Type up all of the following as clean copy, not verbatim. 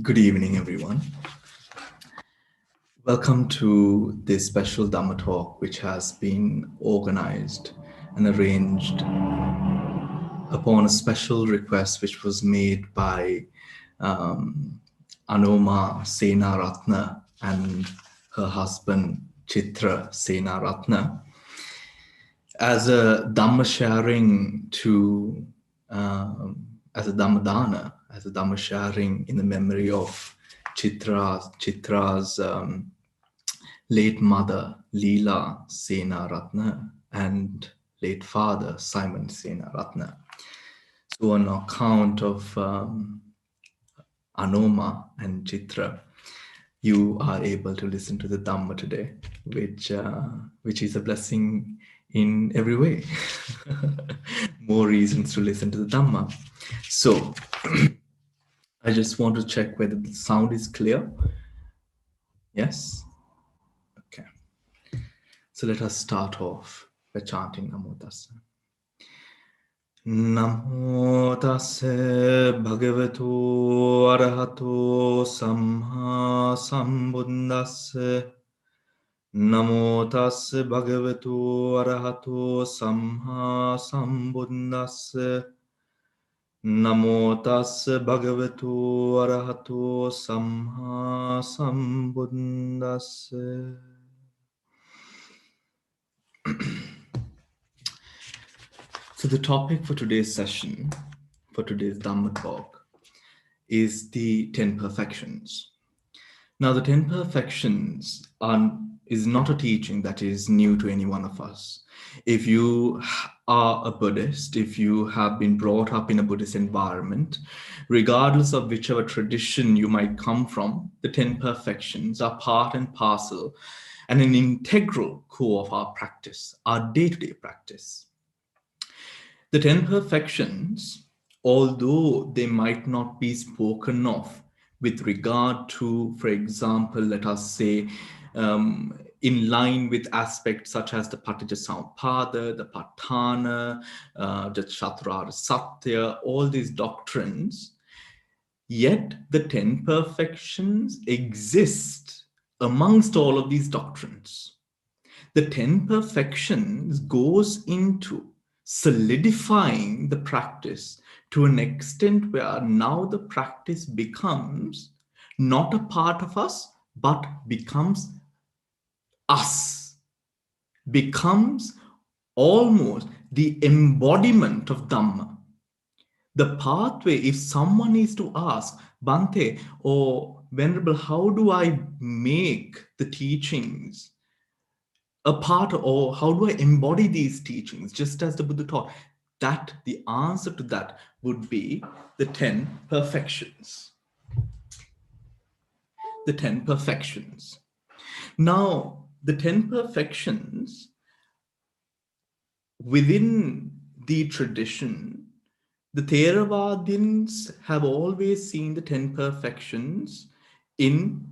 Good evening, everyone. Welcome to this special Dhamma talk, which has been organized and arranged upon a special request which was made by Anoma Senaratne and her husband Chitra Senaratne as a Dhamma sharing to as a Dhammadana, as a Dhamma sharing in the memory of Chitra's late mother, Leela Senaratne, and late father, Simon Senaratne. So on account of Anoma and Chitra, you are able to listen to the Dhamma today, which is a blessing in every way. More reasons to listen to the Dhamma. So I just want to check whether the sound is clear. Yes? Okay. So let us start off by chanting Namo Tassa. Namo Tassa Bhagavato Arahato Samma Sambuddhassa. Namo Tassa Bhagavato Arahato Samma Sambuddhassa. Namo Tassa Bhagavato Arahato Samma Sambuddhassa. So the topic for today's session, for today's Dhamma talk, is the 10 perfections. Now, the 10 perfections is not a teaching that is new to any one of us. If you are a Buddhist, if you have been brought up in a Buddhist environment, regardless of whichever tradition you might come from, the 10 perfections are part and parcel and an integral core of our practice, our day-to-day practice. The 10 perfections, although they might not be spoken of with regard to, for example, let us say, in line with aspects such as the Patijjasamuppada, the Patthana, the Chaturara Satya, all these doctrines, yet the 10 perfections exist amongst all of these doctrines. The 10 perfections goes into solidifying the practice to an extent where now the practice becomes not a part of us, but becomes us, becomes almost the embodiment of Dhamma. The pathway, if someone is to ask, Bhante or Venerable, how do I make the teachings a part, or how do I embody these teachings, just as the Buddha taught, that the answer to that would be the 10 perfections. The 10 perfections. Now, the 10 perfections within the tradition, the Theravadins have always seen the 10 perfections in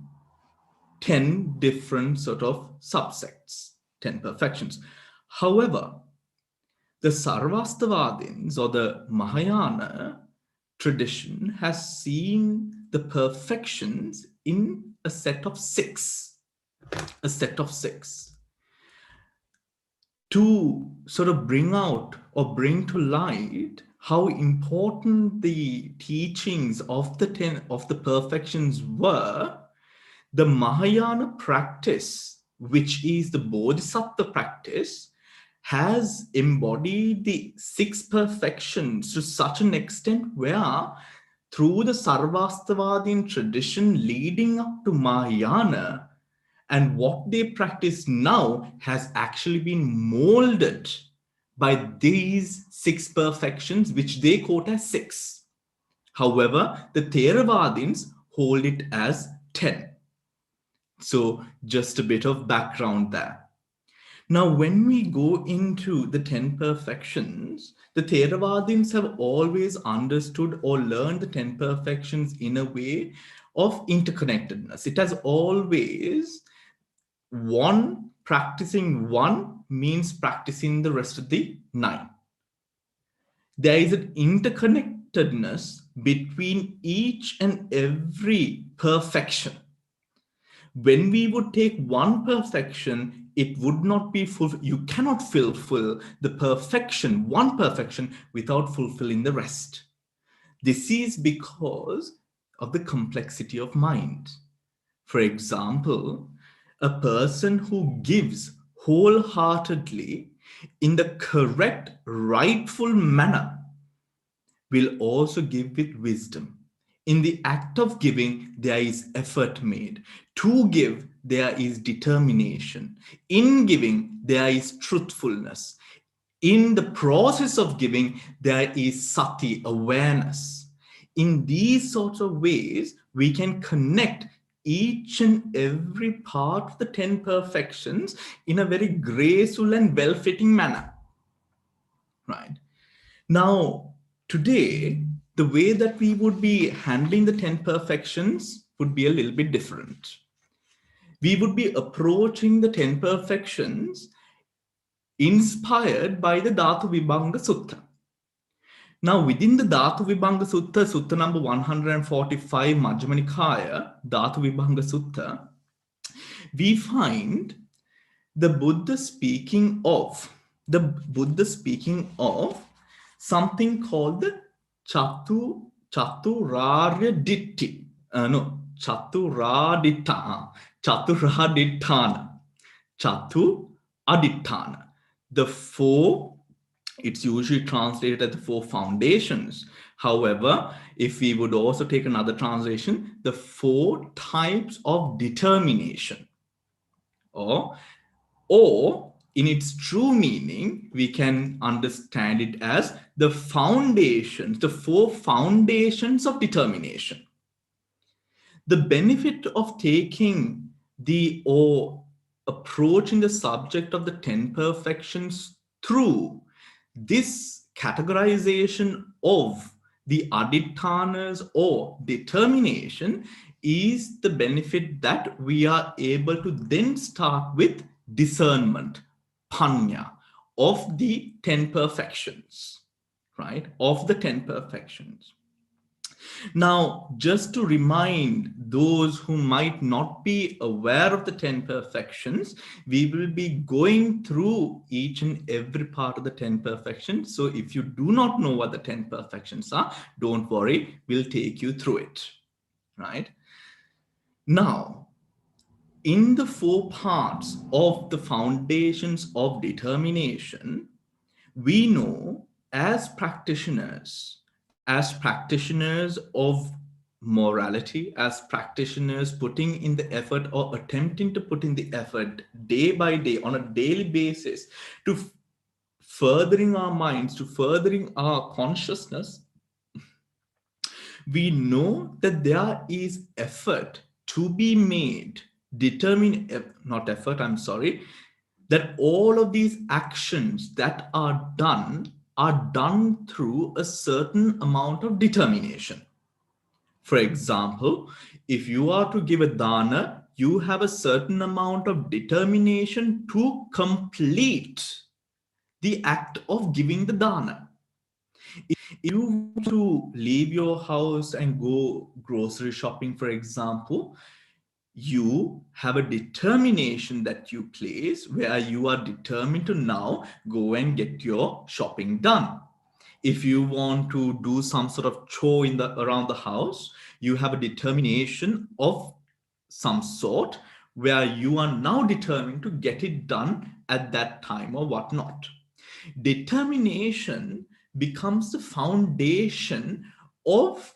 10 different sort of subsects. 10 perfections. However, the Sarvastavadins or the Mahayana tradition has seen the perfections in a set of 6. A set of 6. To sort of bring out or bring to light how important the teachings of the 10 of the perfections were, the Mahayana practice, which is the Bodhisattva practice, has embodied the 6 perfections to such an extent where through the Sarvastavadin tradition leading up to Mahayana, and what they practice now has actually been molded by these six perfections, which they quote as six. However, the Theravadins hold it as 10. So, just a bit of background there. Now, when we go into the 10 perfections, the Theravadins have always understood or learned the 10 perfections in a way of interconnectedness. It has always practicing one means practicing the rest of the nine. There is an interconnectedness between each and every perfection. When we would take one perfection, it would not be full. You cannot fulfill the perfection, one perfection, without fulfilling the rest. This is because of the complexity of mind. For example, a person who gives wholeheartedly in the correct, rightful manner will also give with wisdom. In the act of giving, there is effort made. To give, there is determination. In giving, there is truthfulness. In the process of giving, there is sati, awareness. In these sorts of ways, we can connect each and every part of the 10 perfections in a very graceful and well-fitting manner. Right? Now, today, the way that we would be handling the 10 perfections would be a little bit different. We would be approaching the 10 perfections inspired by the Dhatu Vibhanga Sutta. Now, within the Dhatu Vibhanga Sutta, Sutta number 145, Majjhima Nikaya, Dhatu Vibhanga Sutta, we find the Buddha speaking of something called the Chaturarya Ditti. No, Chaturadittana. Chatu Adittana. The four, it's usually translated as the four foundations. However, if we would also take another translation, the four types of determination, or in its true meaning, we can understand it as the foundations, the four foundations of determination. The benefit of taking or approaching the subject of the 10 perfections through this categorization of the adittanas or determination is the benefit that we are able to then start with discernment, panya, of the 10 perfections, right? Of the 10 perfections. Now, just to remind those who might not be aware of the 10 perfections, we will be going through each and every part of the 10 perfections. So if you do not know what the 10 perfections are, don't worry, we'll take you through it, right? Now, in the four parts of the foundations of determination, we know as practitioners of morality, as practitioners putting in the effort or attempting to put in the effort day by day on a daily basis to furthering our minds, to furthering our consciousness, we know that there is effort to be made, not effort, I'm sorry, that all of these actions that are done through a certain amount of determination. For example, if you are to give a dana, you have a certain amount of determination to complete the act of giving the dana. If you want to leave your house and go grocery shopping, for example, you have a determination that you place where you are determined to now go and get your shopping done. If you want to do some sort of chore around the house, you have a determination of some sort where you are now determined to get it done at that time or whatnot. Determination becomes the foundation of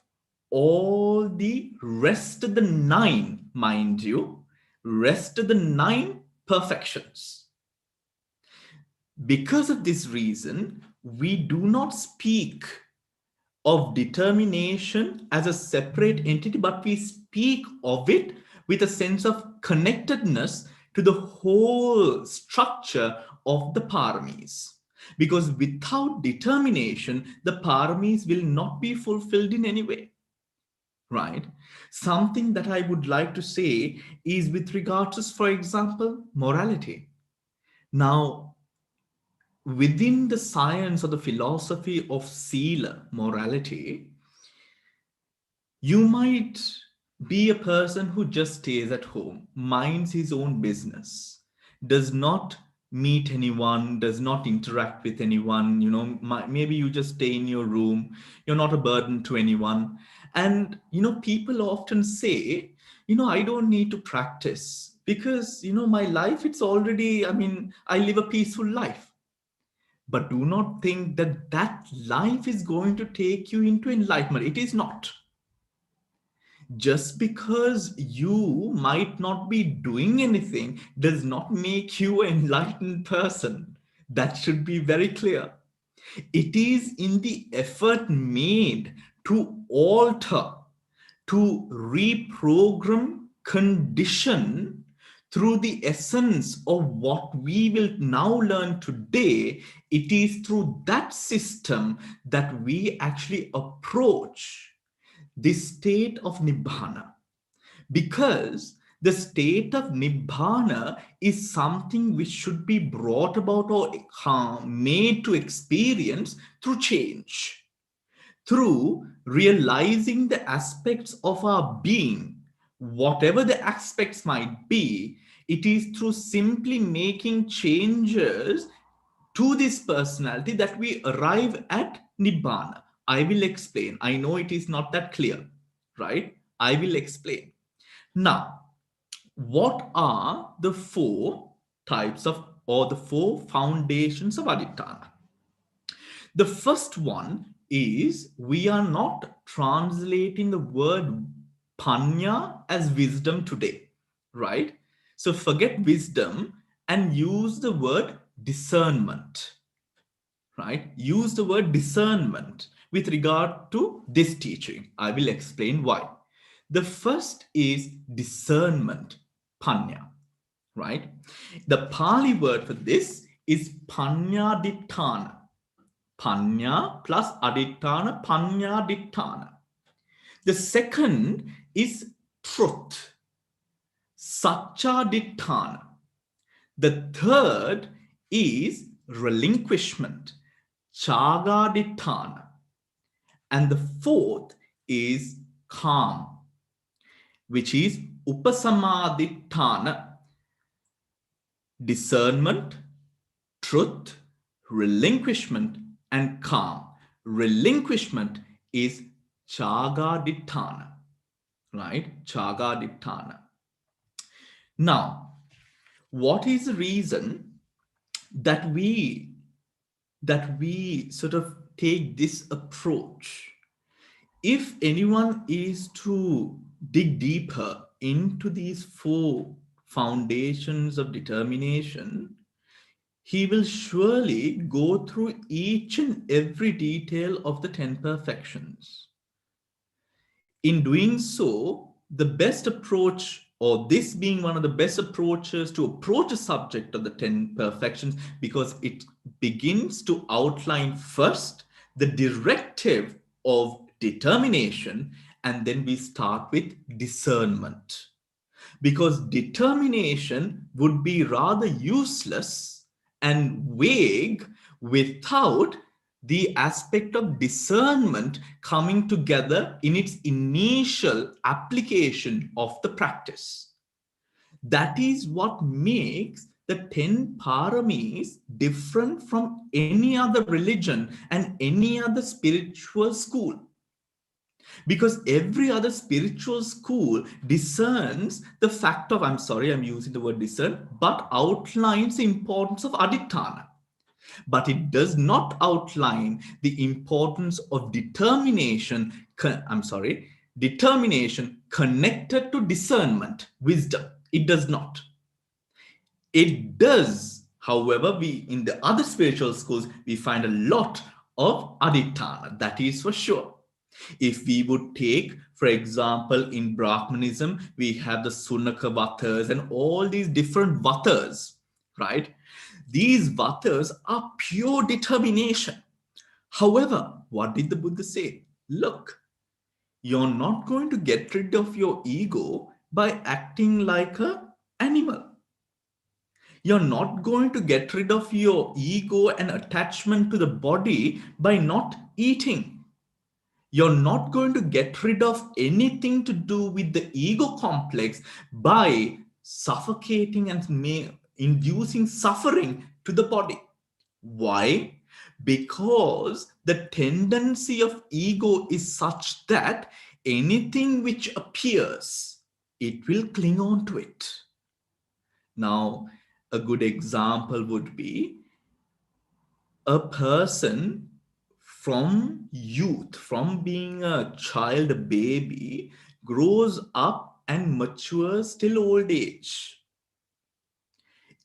all the rest of the nine, mind you, rest of the nine perfections. Because of this reason, we do not speak of determination as a separate entity, but we speak of it with a sense of connectedness to the whole structure of the paramis. Because without determination, the paramis will not be fulfilled in any way, right? Something that I would like to say is with regard to, for example, morality. Now, within the science or the philosophy of Sila, morality, you might be a person who just stays at home, minds his own business, does not meet anyone, does not interact with anyone. Maybe you just stay in your room, you're not a burden to anyone. And, people often say, I don't need to practice because, my life, it's already, I live a peaceful life. But do not think that that life is going to take you into enlightenment. It is not. Just because you might not be doing anything does not make you an enlightened person. That should be very clear. It is in the effort made to alter, to reprogram, condition through the essence of what we will now learn today. It is through that system that we actually approach the state of Nibbana, because the state of Nibbana is something which should be brought about or made to experience through change, through realizing the aspects of our being, whatever the aspects might be. It is through simply making changes to this personality that we arrive at Nibbana. I will explain. I know it is not that clear, right? I will explain. Now, what are the four types of, or the four foundations of Aditana? The first one is we are not translating the word panya as wisdom today, right? So forget wisdom and use the word discernment, right? Use the word discernment with regard to this teaching. I will explain why. The first is discernment, panya, right? The Pali word for this is panyadittana. Panya plus adittana, panyadittana. The second is truth, satchadittana. The third is relinquishment, chagaditthana. And the fourth is calm, which is upasamaditthana. Discernment, truth, relinquishment, and calm. Relinquishment is chagaditthana, right? Chagaditthana. Now, what is the reason that we sort of take this approach? If anyone is to dig deeper into these four foundations of determination, he will surely go through each and every detail of the 10 perfections. In doing so, the best approach, or this being one of the best approaches to approach a subject of the 10 perfections, because it begins to outline first the directive of determination, and then we start with discernment. Because determination would be rather useless and vague without the aspect of discernment coming together in its initial application of the practice. That is what makes the 10 paramis different from any other religion and any other spiritual school. Because every other spiritual school discerns the fact of, I'm sorry, I'm using the word discern, but outlines the importance of aditthana. But it does not outline the importance of determination, determination connected to discernment, wisdom. It does not. It does, However, we in the other spiritual schools, we find a lot of aditana, that is for sure. If we would take, for example, in Brahmanism, we have the Sunaka Vatas and all these different Vatas, right? These Vatas are pure determination. However, what did the Buddha say? Look, you're not going to get rid of your ego by acting like an animal. You're not going to get rid of your ego and attachment to the body by not eating. You're not going to get rid of anything to do with the ego complex by suffocating and inducing suffering to the body. Why? Because the tendency of ego is such that anything which appears, it will cling on to it. Now, a good example would be a person from youth, from being a child, a baby, grows up and matures till old age.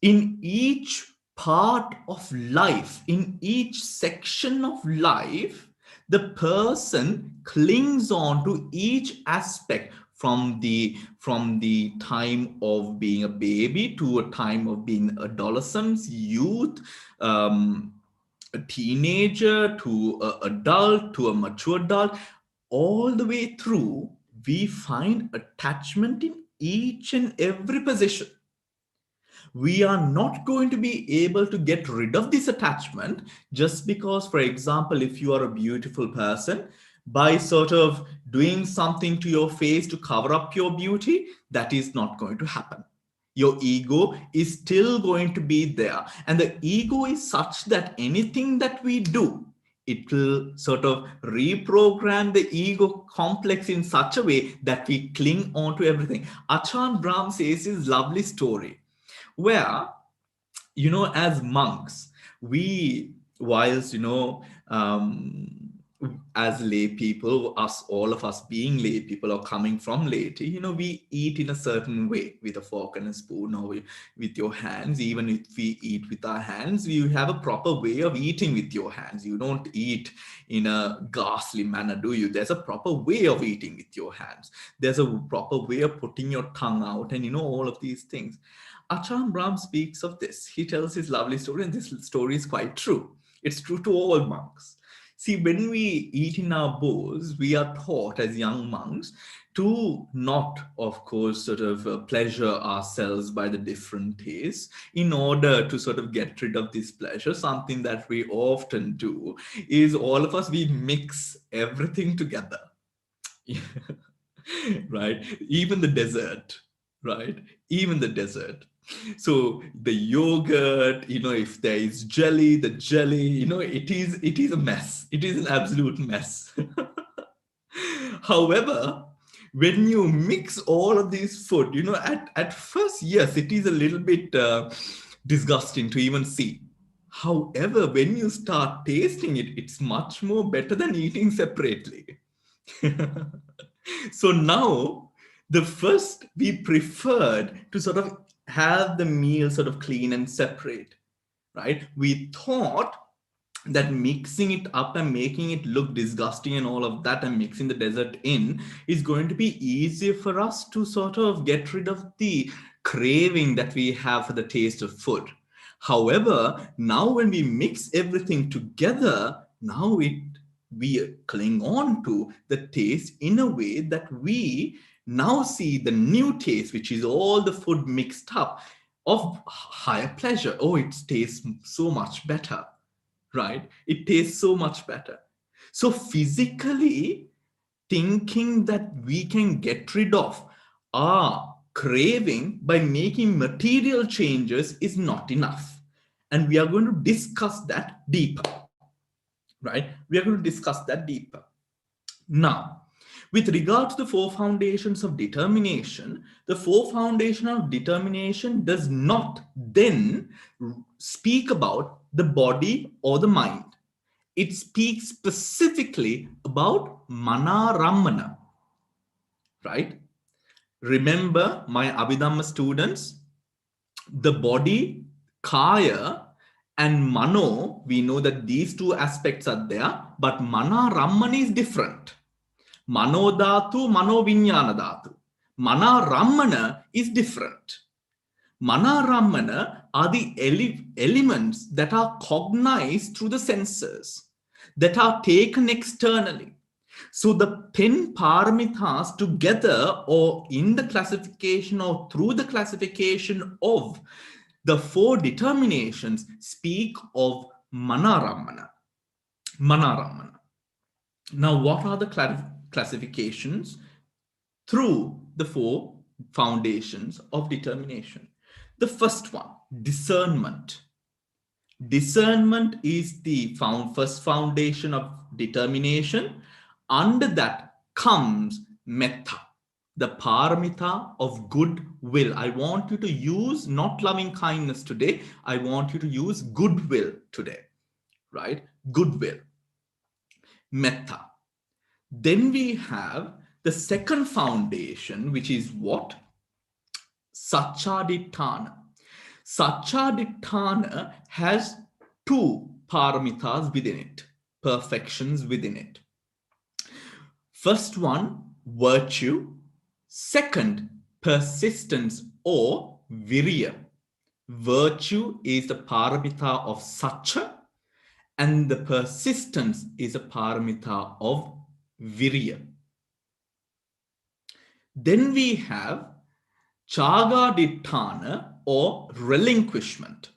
In each part of life, in each section of life, the person clings on to each aspect from the time of being a baby to a time of being adolescence, youth, a teenager to an adult to a mature adult, all the way through, we find attachment in each and every position. We are not going to be able to get rid of this attachment just because, for example, if you are a beautiful person, by sort of doing something to your face to cover up your beauty, that is not going to happen. Your ego is still going to be there. And the ego is such that anything that we do, it will sort of reprogram the ego complex in such a way that we cling on to everything. Achan Brahm says his lovely story where, as monks, we, whilst, as lay people, us, all of us being lay people or coming from laity, we eat in a certain way with a fork and a spoon, or with your hands. Even if we eat with our hands, you have a proper way of eating with your hands. You don't eat in a ghastly manner, do you? There's a proper way of eating with your hands. There's a proper way of putting your tongue out, and all of these things. Ajahn Brahm speaks of this. He tells his lovely story, and this story is quite true. It's true to all monks. See, when we eat in our bowls, we are taught as young monks to not, of course, sort of pleasure ourselves by the different tastes. In order to sort of get rid of this pleasure, something that we often do is all of us, we mix everything together. Right? Even the dessert, right? Even the dessert. So the yogurt, if there is jelly, the jelly, it is a mess. It is an absolute mess. However, when you mix all of these food, at first, yes, it is a little bit disgusting to even see. However, when you start tasting it, it's much more better than eating separately. So now, the first, we preferred to sort of have the meal sort of clean and separate, right? We thought that mixing it up and making it look disgusting and all of that and mixing the dessert in is going to be easier for us to sort of get rid of the craving that we have for the taste of food. However, now when we mix everything together, now we cling on to the taste in a way that we now see the new taste, which is all the food mixed up, of higher pleasure. Oh, it tastes so much better, right? It tastes so much better. So physically, thinking that we can get rid of our craving by making material changes is not enough. And we are going to discuss that deeper, right? We are going to discuss that deeper. Now, with regard to the four foundations of determination, the four foundations of determination does not then speak about the body or the mind. It speaks specifically about mana rammana, right? Remember, my Abhidhamma students, the body Kaya and Mano, we know that these two aspects are there, but Mana Ramman is different. Mano Dhatu, Mano Vinyana Dhatu. Mana Rammana is different. Mana Rammana are the elements that are cognized through the senses, that are taken externally. So the 10 paramitas together, or in the classification or through the classification of the 4 determinations, speak of Mana Rammana. Now, what are the classifications through the 4 foundations of determination? The first one, discernment. Discernment is the first foundation of determination. Under that comes metta, the paramita of goodwill. I want you to use not loving kindness today. I want you to use goodwill today, right? Goodwill, metta. Then we have the second foundation, which is what? Satchaditthana. Satchaditthana has 2 paramitas within it, perfections within it. First one, virtue. Second, persistence or virya. Virtue is the paramita of Satcha, and the persistence is a paramita of virya. Then we have Chagaditthana or relinquishment.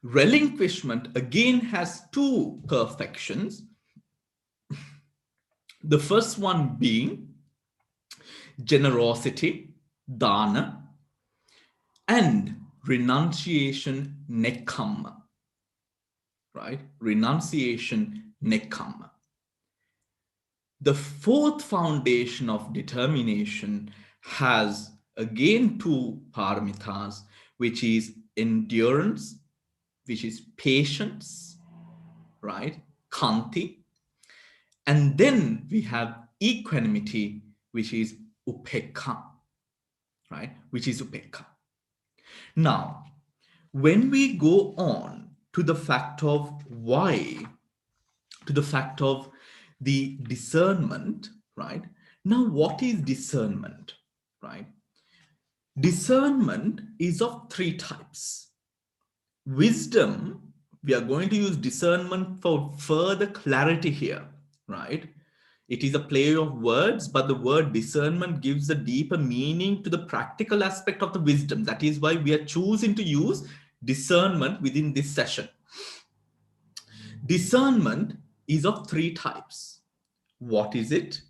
Relinquishment again has 2 perfections. The first one being generosity, dana, and renunciation, nekkhamma. Right? Renunciation, nekkhamma. The 4th foundation of determination has again 2 paramitas, which is endurance, which is patience, right? Khanti. And then we have equanimity, which is upekha, right? Which is upekha. Now, when we go on to the fact of why, to the fact of the discernment, right? Now, what is discernment, right? Discernment is of 3 types. Wisdom, we are going to use discernment for further clarity here, right? It is a play of words, but the word discernment gives a deeper meaning to the practical aspect of the wisdom. That is why we are choosing to use discernment within this session. Discernment is of 3 types. What is it?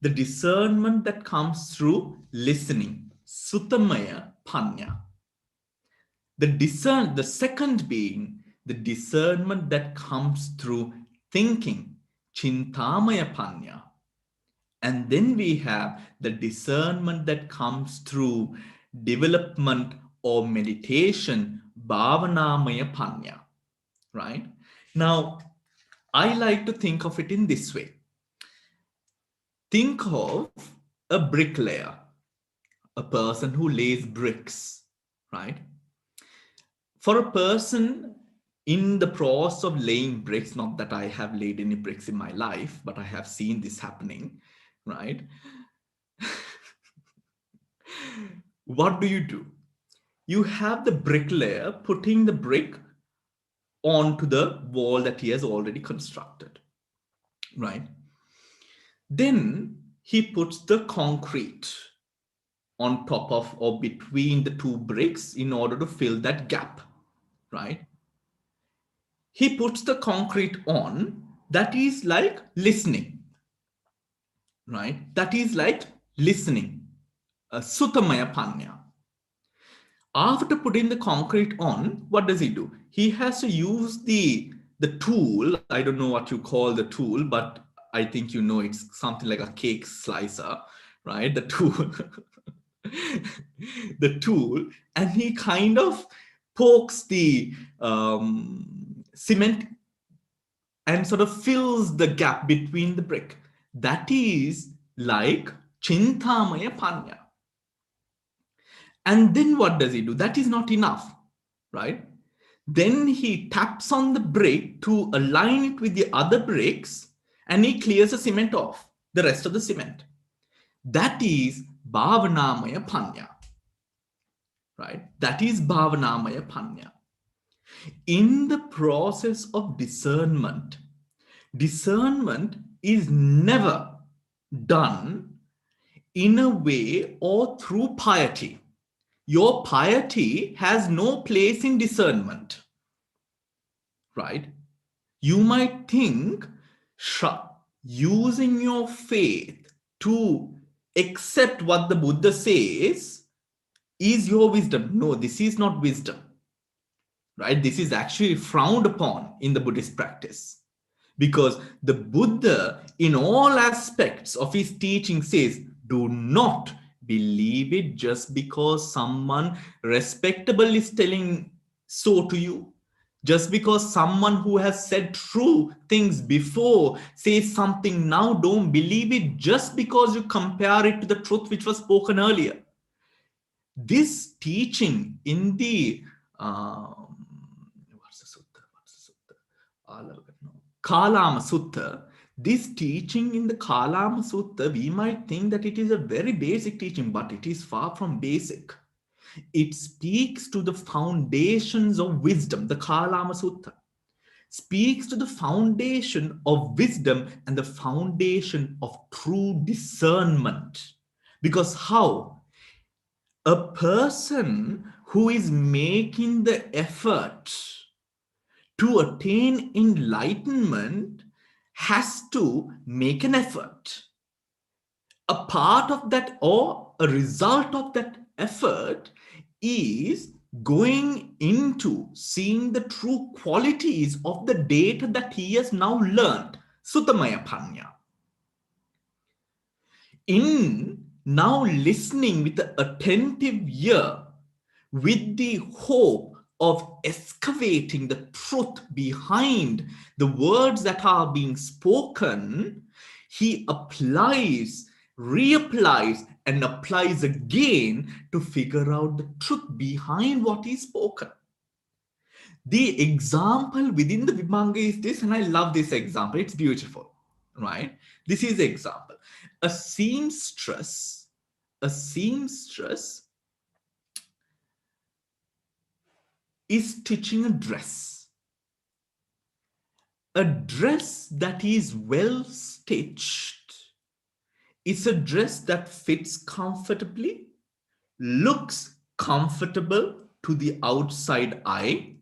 The discernment that comes through listening, Sutamaya Panya. The second being the discernment that comes through thinking, Chintamaya Panya. And then we have the discernment that comes through development or meditation, Bhavanamaya Panya. Right? Now, I like to think of it in this way. Think of a bricklayer, a person who lays bricks, right? For a person in the process of laying bricks, not that I have laid any bricks in my life, but I have seen this happening, right? What do? You have the bricklayer putting the brick onto the wall that he has already constructed, right? Then he puts the concrete on top of or between the 2 bricks in order to fill that gap, right? He puts the concrete on, that is like listening, right? That is like listening, Sutamaya Panya. After putting the concrete on, what does he do? He has to use the tool. I don't know what you call the tool, but I think you know it's something like a cake slicer, right? The tool. The tool, and he kind of pokes the cement and sort of fills the gap between the brick. That is like Chintamaya Panya. And then what does he do? That is not enough. right? Then he taps on the brick to align it with the other bricks, and he clears the cement off, the rest of the cement. That is Bhavanamaya Panya, right? That is Bhavanamaya Panya. In the process of discernment, discernment is never done in a way or through piety. Your piety has no place in discernment, right? You might think using your faith to accept what the Buddha says is your wisdom. No, this is not wisdom, right? This is actually frowned upon in the Buddhist practice, because the Buddha, in all aspects of his teaching, says, do not believe it just because someone respectable is telling so to you. Just because someone who has said true things before says something now, don't believe it just because you compare it to the truth which was spoken earlier. This teaching in the what's the sutta? What's the sutta? Kalama Sutta. This teaching in the Kalama Sutta, we might think that it is a very basic teaching, but it is far from basic. It speaks to the foundations of wisdom. The Kalama Sutta speaks to the foundation of wisdom and the foundation of true discernment. Because how? A person who is making the effort to attain enlightenment has to make an effort. A part of that or a result of that effort is going into seeing the true qualities of the data that he has now learned, Sutamaya Panya. In now listening with the attentive ear, with the hope of excavating the truth behind the words that are being spoken, he applies, reapplies, and applies again to figure out the truth behind what is spoken. The example within the Vibhanga is this, and I love this example. It's beautiful, right? This is the example. A seamstress is stitching a dress. A dress that is well stitched is a dress that fits comfortably, looks comfortable to the outside eye,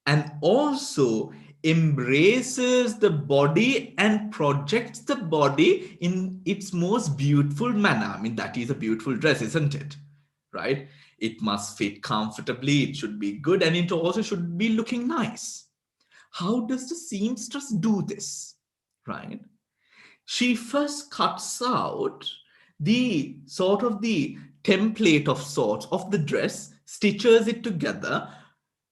and also embraces the body and projects the body in its most beautiful manner. I mean, that is a beautiful dress, isn't it? Right? It must fit comfortably, it should be good, and it also should be looking nice. How does the seamstress do this? Right? She first cuts out the sort of the template of sorts of the dress, stitches it together,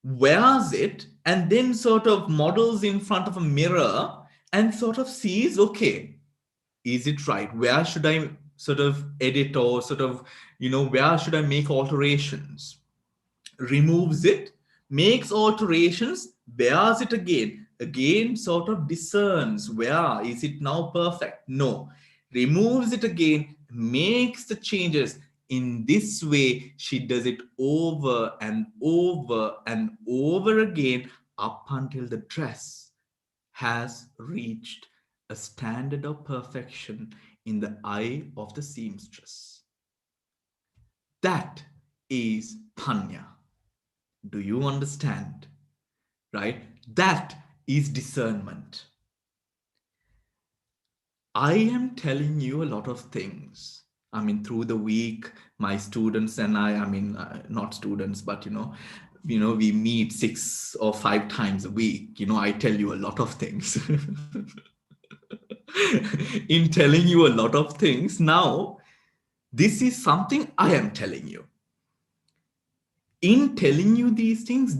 wears it, and then sort of models in front of a mirror and sort of sees, okay, is it right? Where should I sort of edit or sort of, where should I make alterations? Removes it, makes alterations, wears it again sort of discerns where is it now perfect? No, removes it again, makes the changes. In this way, she does it over and over and over again up until the dress has reached a standard of perfection in the eye of the seamstress. That is Panya. Do you understand? Right? That is discernment. I am telling you a lot of things. I mean, through the week, my students and I mean, not students, but we meet 6 or 5 times a week. I tell you a lot of things. In telling you a lot of things, now, this is something I am telling you. In telling you these things,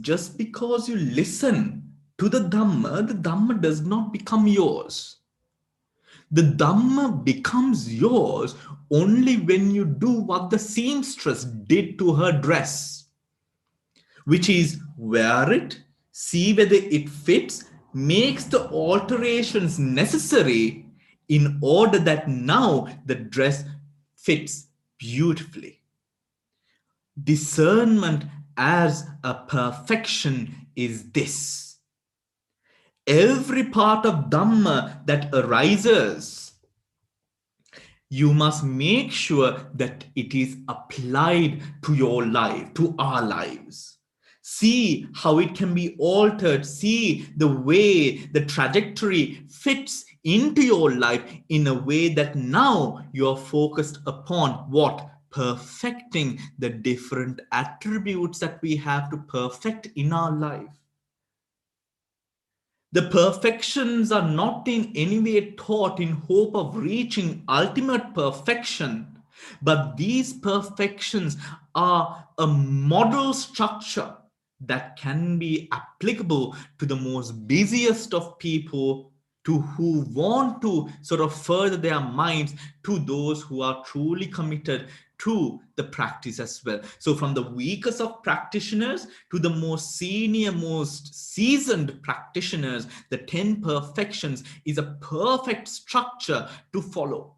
just because you listen to the Dhamma does not become yours. The Dhamma becomes yours only when you do what the seamstress did to her dress. which is wear it, see whether it fits, makes the alterations necessary in order that now the dress fits beautifully. Discernment as a perfection is this: every part of Dhamma that arises, you must make sure that it is applied to your life, to our lives. See how it can be altered. See the way the trajectory fits into your life in a way that now you're focused upon what? Perfecting the different attributes that we have to perfect in our life. The perfections are not in any way taught in hope of reaching ultimate perfection, but these perfections are a model structure that can be applicable to the most busiest of people, to who want to sort of further their minds, to those who are truly committed to the practice as well. So from the weakest of practitioners to the most senior, most seasoned practitioners, the 10 perfections is a perfect structure to follow,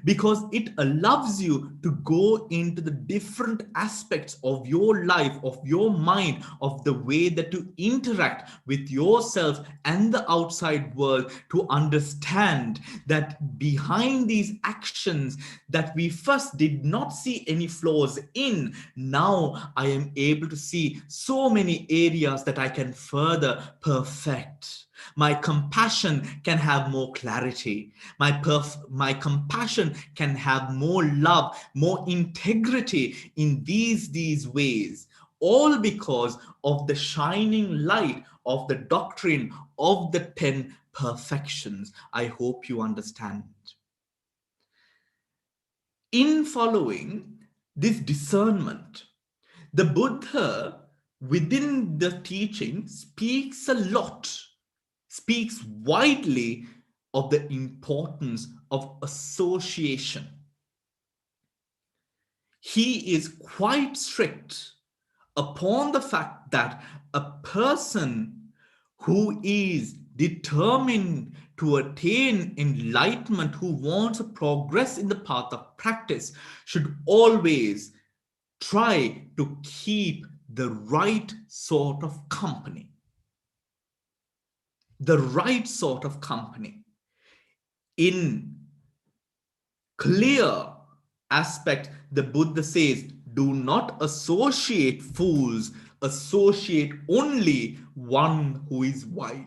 because it allows you to go into the different aspects of your life, of your mind, of the way that you interact with yourself and the outside world, to understand that behind these actions that we first did not see any flaws in, now I am able to see so many areas that I can further perfect. My compassion can have more clarity. My compassion can have more love, more integrity in these ways. All because of the shining light of the doctrine of the 10 perfections. I hope you understand. In following this discernment, the Buddha within the teaching speaks a lot, speaks widely of the importance of association. He is quite strict upon the fact that a person who is determined to attain enlightenment, who wants to progress in the path of practice, should always try to keep the right sort of company. The right sort of company. In clear aspect, the Buddha says, do not associate fools, associate only one who is wise.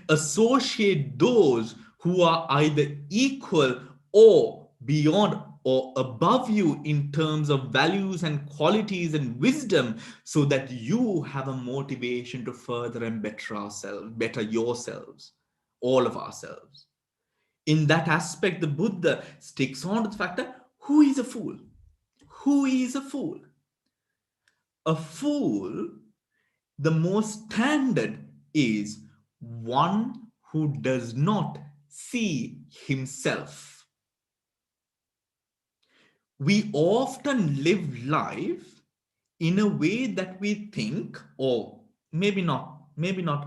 Associate those who are either equal or beyond or above you in terms of values and qualities and wisdom, so that you have a motivation to further and better ourselves, better yourselves, all of ourselves. In that aspect, the Buddha sticks on to the fact that who is a fool? Who is a fool? A fool, the most standard, is one who does not see himself. We often live life in a way that we think, or maybe not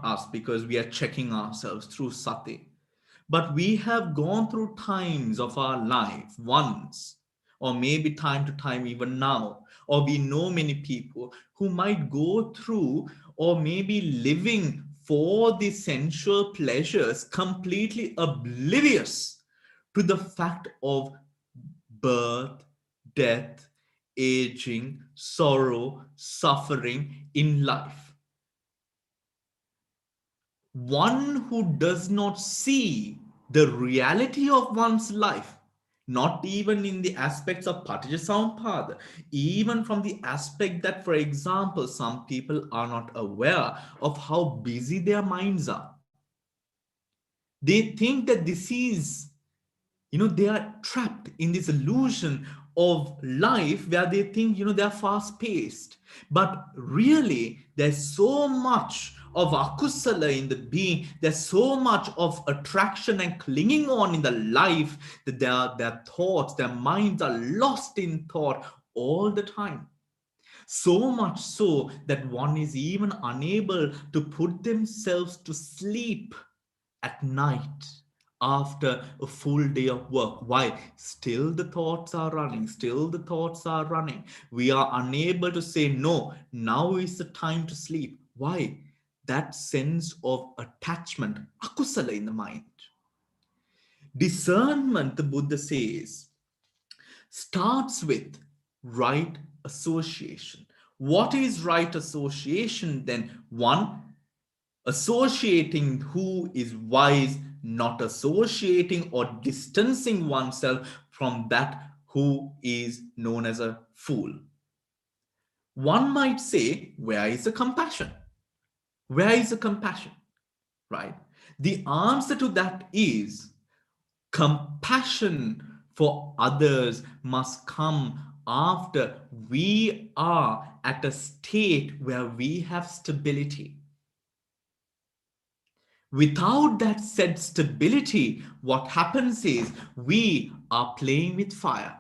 us, because we are checking ourselves through sati, but we have gone through times of our life once, or maybe time to time, even now, or we know many people who might go through, or maybe living for the sensual pleasures, completely oblivious to the fact of birth, death, aging, sorrow, suffering in life. One who does not see the reality of one's life, not even in the aspects of Paticca, even from the aspect that, for example, some people are not aware of how busy their minds are. They think that this is, they are trapped in this illusion of life where they think, they are fast paced. But really, there's so much of akusala in the being, there's so much of attraction and clinging on in the life, that their thoughts, their minds are lost in thought all the time. So much so that one is even unable to put themselves to sleep at night after a full day of work. Why? Still the thoughts are running, still the thoughts are running. We are unable to say, no, now is the time to sleep. Why? That sense of attachment, akusala in the mind. Discernment, the Buddha says, starts with right association. What is right association then? One, associating who is wise, not associating or distancing oneself from that who is known as a fool. One might say, where is the compassion? Where is the compassion? Right? The answer to that is compassion for others must come after we are at a state where we have stability. Without that said stability, what happens is we are playing with fire.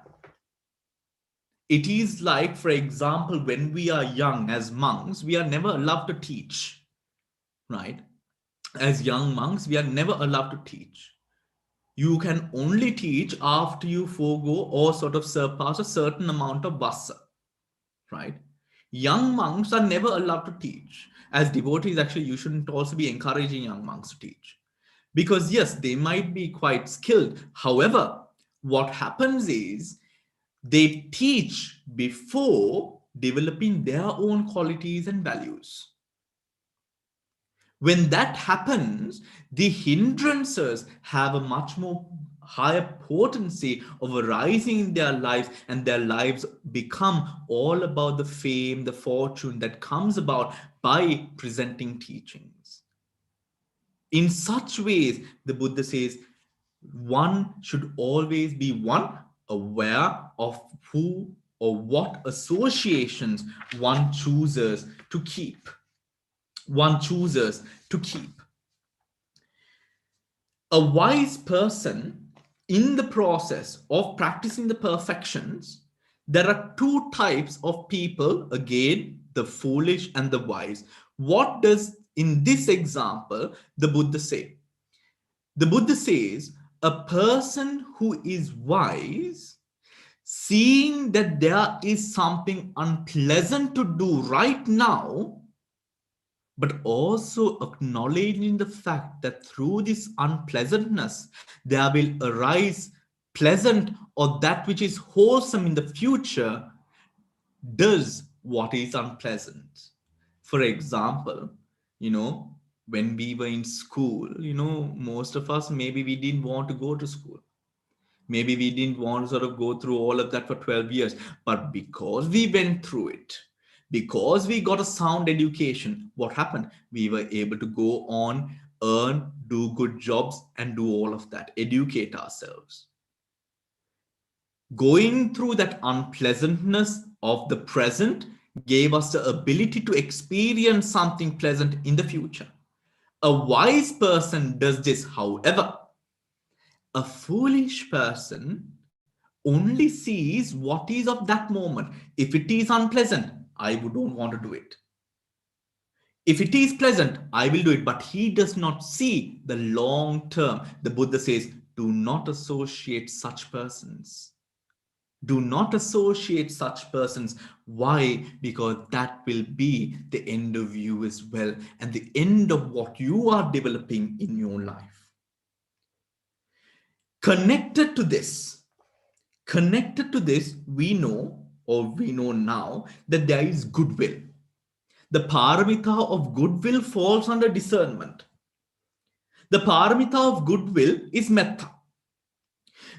It is like, for example, when we are young as monks, we are never allowed to teach, right? As young monks, we are never allowed to teach. You can only teach after you forego or sort of surpass a certain amount of vassa, right? Young monks are never allowed to teach. As devotees, actually, you shouldn't also be encouraging young monks to teach. Because yes, they might be quite skilled. However, what happens is they teach before developing their own qualities and values. When that happens, the hindrances have a much more higher potency of arising in their lives, and their lives become all about the fame, the fortune that comes about by presenting teachings. In such ways, the Buddha says, one should always be one aware of who or what associations one chooses to keep. One chooses to keep. A wise person, in the process of practicing the perfections, there are two types of people, again, the foolish and the wise. What does, in this example, the Buddha say? The Buddha says, a person who is wise, seeing that there is something unpleasant to do right now, but also acknowledging the fact that through this unpleasantness, there will arise pleasant or that which is wholesome in the future, does what is unpleasant. For example, when we were in school, most of us, maybe we didn't want to go to school. Maybe we didn't want to sort of go through all of that for 12 years. But because we went through it, because we got a sound education, what happened? We were able to go on, earn, do good jobs, and do all of that, educate ourselves. Going through that unpleasantness of the present gave us the ability to experience something pleasant in the future. A wise person does this, however. A foolish person only sees what is of that moment. If it is unpleasant, I don't want to do it. If it is pleasant, I will do it. But he does not see the long term. The Buddha says, do not associate such persons. Do not associate such persons. Why? Because that will be the end of you as well, and the end of what you are developing in your life. Connected to this, we know, or we know now, that there is goodwill. The paramita of goodwill falls under discernment. The paramita of goodwill is metta.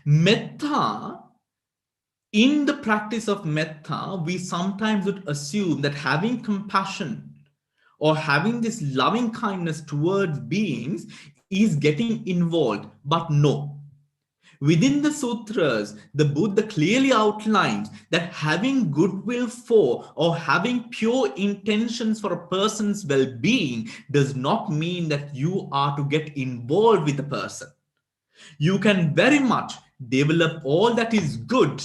Metta, in the practice of metta, we sometimes would assume that having compassion or having this loving kindness towards beings is getting involved. But no. Within the sutras, the Buddha clearly outlines that having goodwill for or having pure intentions for a person's well-being does not mean that you are to get involved with the person. You can very much develop all that is good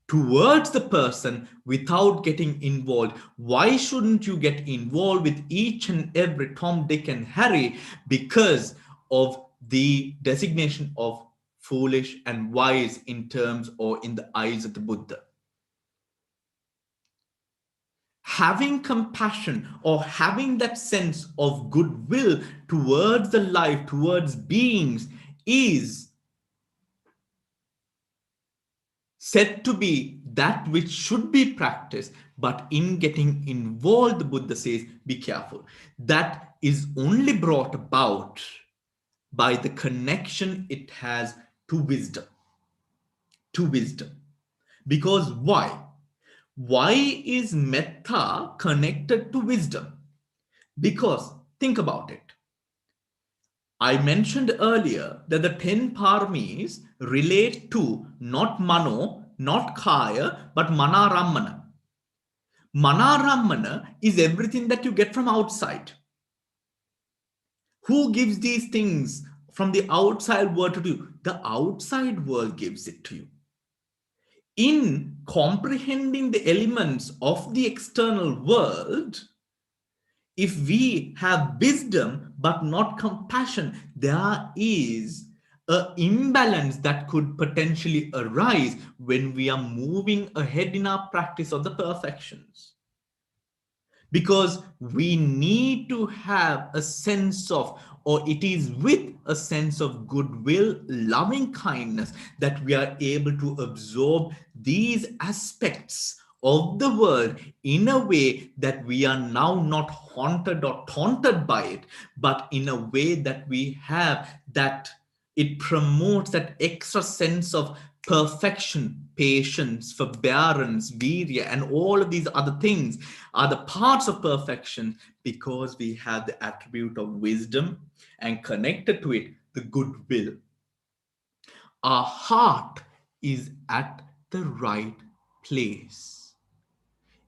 towards the person without getting involved. Why shouldn't you get involved with each and every Tom, Dick, and Harry? Because of the designation of foolish and wise in terms or in the eyes of the Buddha. Having compassion or having that sense of goodwill towards the life, towards beings, is said to be that which should be practiced. But in getting involved, the Buddha says, be careful. That is only brought about by the connection it has to wisdom. To wisdom. Because why? Why is metta connected to wisdom? Because think about it. I mentioned earlier that the 10 paramis relate to not mano, not kaya, but manarammana. Manarammana is everything that you get from outside. Who gives these things from the outside world to you? The outside world gives it to you. In comprehending the elements of the external world, if we have wisdom but not compassion, there is an imbalance that could potentially arise when we are moving ahead in our practice of the perfections. Because we need to have a sense of, or it is with a sense of goodwill, loving kindness, that we are able to absorb these aspects of the world in a way that we are now not haunted or taunted by it, but in a way that we have that it promotes that extra sense of perfection, patience, forbearance, virya, and all of these other things are the parts of perfection, because we have the attribute of wisdom and connected to it the goodwill. Our heart is at the right place.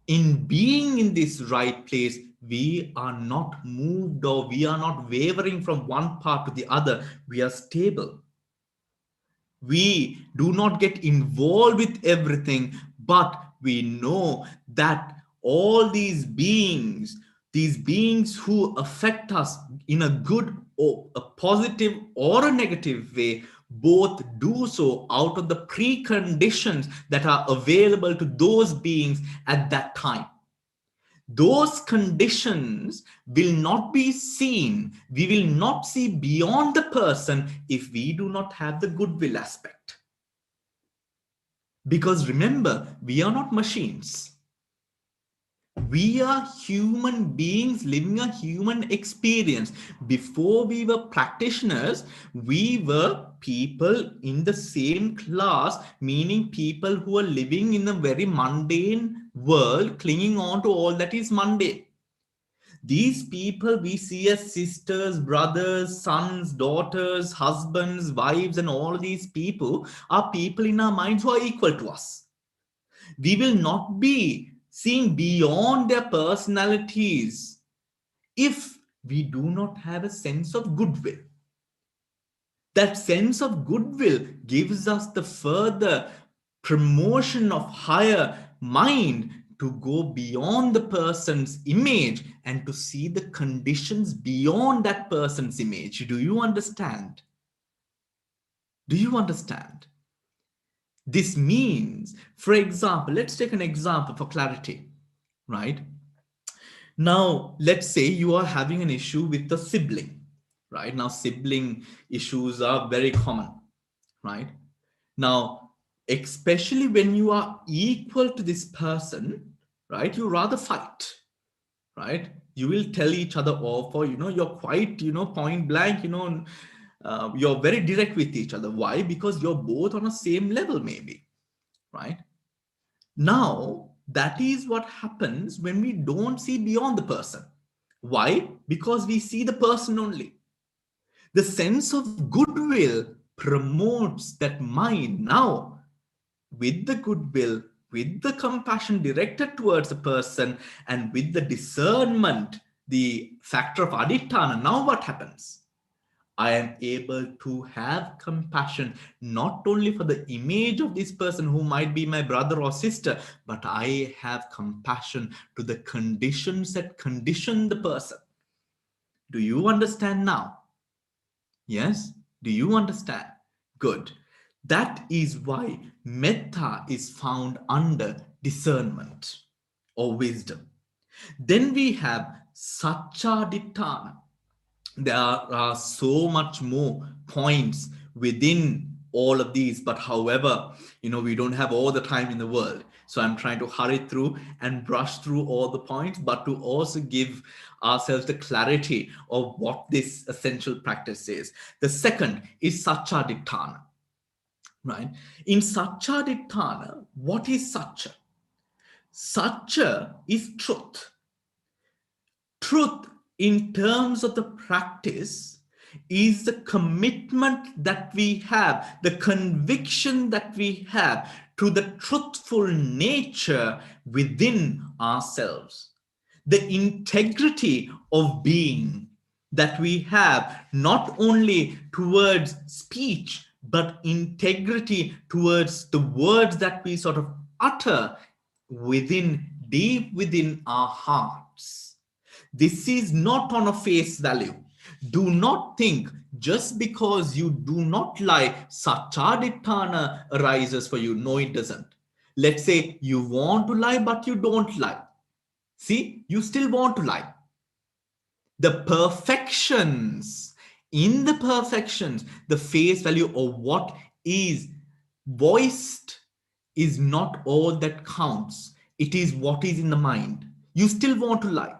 In being in this right place, we are not moved or we are not wavering from one part to the other. We are stable. We do not get involved with everything, but we know that all these beings who affect us in a good or a positive or a negative way, both do so out of the preconditions that are available to those beings at that time. Those conditions will not be seen. We will not see beyond the person if we do not have the goodwill aspect. Because remember, we are not machines. We are human beings living a human experience. Before we were practitioners, we were people in the same class, meaning people who are living in a very mundane world, clinging on to all that is mundane. These people we see as sisters, brothers, sons, daughters, husbands, wives, and all these people are people in our minds who are equal to us. We will not be seeing beyond their personalities if we do not have a sense of goodwill. That sense of goodwill gives us the further promotion of higher mind to go beyond the person's image and to see the conditions beyond that person's image. Do you understand? Do you understand? This means, for example, let's take an example for clarity, right? Now, let's say you are having an issue with a sibling, right? Now, sibling issues are very common, right? Now, especially when you are equal to this person, right? You rather fight, right? You will tell each other off, or, you're quite, point blank, you're very direct with each other. Why? Because you're both on the same level, maybe, right? Now, that is what happens when we don't see beyond the person. Why? Because we see the person only. The sense of goodwill promotes that mind. Now, with the goodwill, with the compassion directed towards the person, and with the discernment, the factor of aditana, now what happens? I am able to have compassion not only for the image of this person who might be my brother or sister, but I have compassion to the conditions that condition the person. Do you understand now? Yes? Do you understand? Good. That is why metta is found under discernment or wisdom. Then we have Satchaditthana. There are so much more points within all of these, but however, we don't have all the time in the world. So I'm trying to hurry through and brush through all the points, but to also give ourselves the clarity of what this essential practice is. The second is Satchaditthana, right? In Satchaditthana, what is Satcha? Satcha is truth. Truth, in terms of the practice, is the commitment that we have, the conviction that we have to the truthful nature within ourselves, the integrity of being that we have, not only towards speech, but integrity towards the words that we sort of utter deep within our hearts. This is not on a face value. Do not think just because you do not lie, Satchaditthana arises for you. No, it doesn't. Let's say you want to lie, but you don't lie. See, you still want to lie. The perfections, in the perfections, the face value of what is voiced is not all that counts. It is what is in the mind. You still want to lie.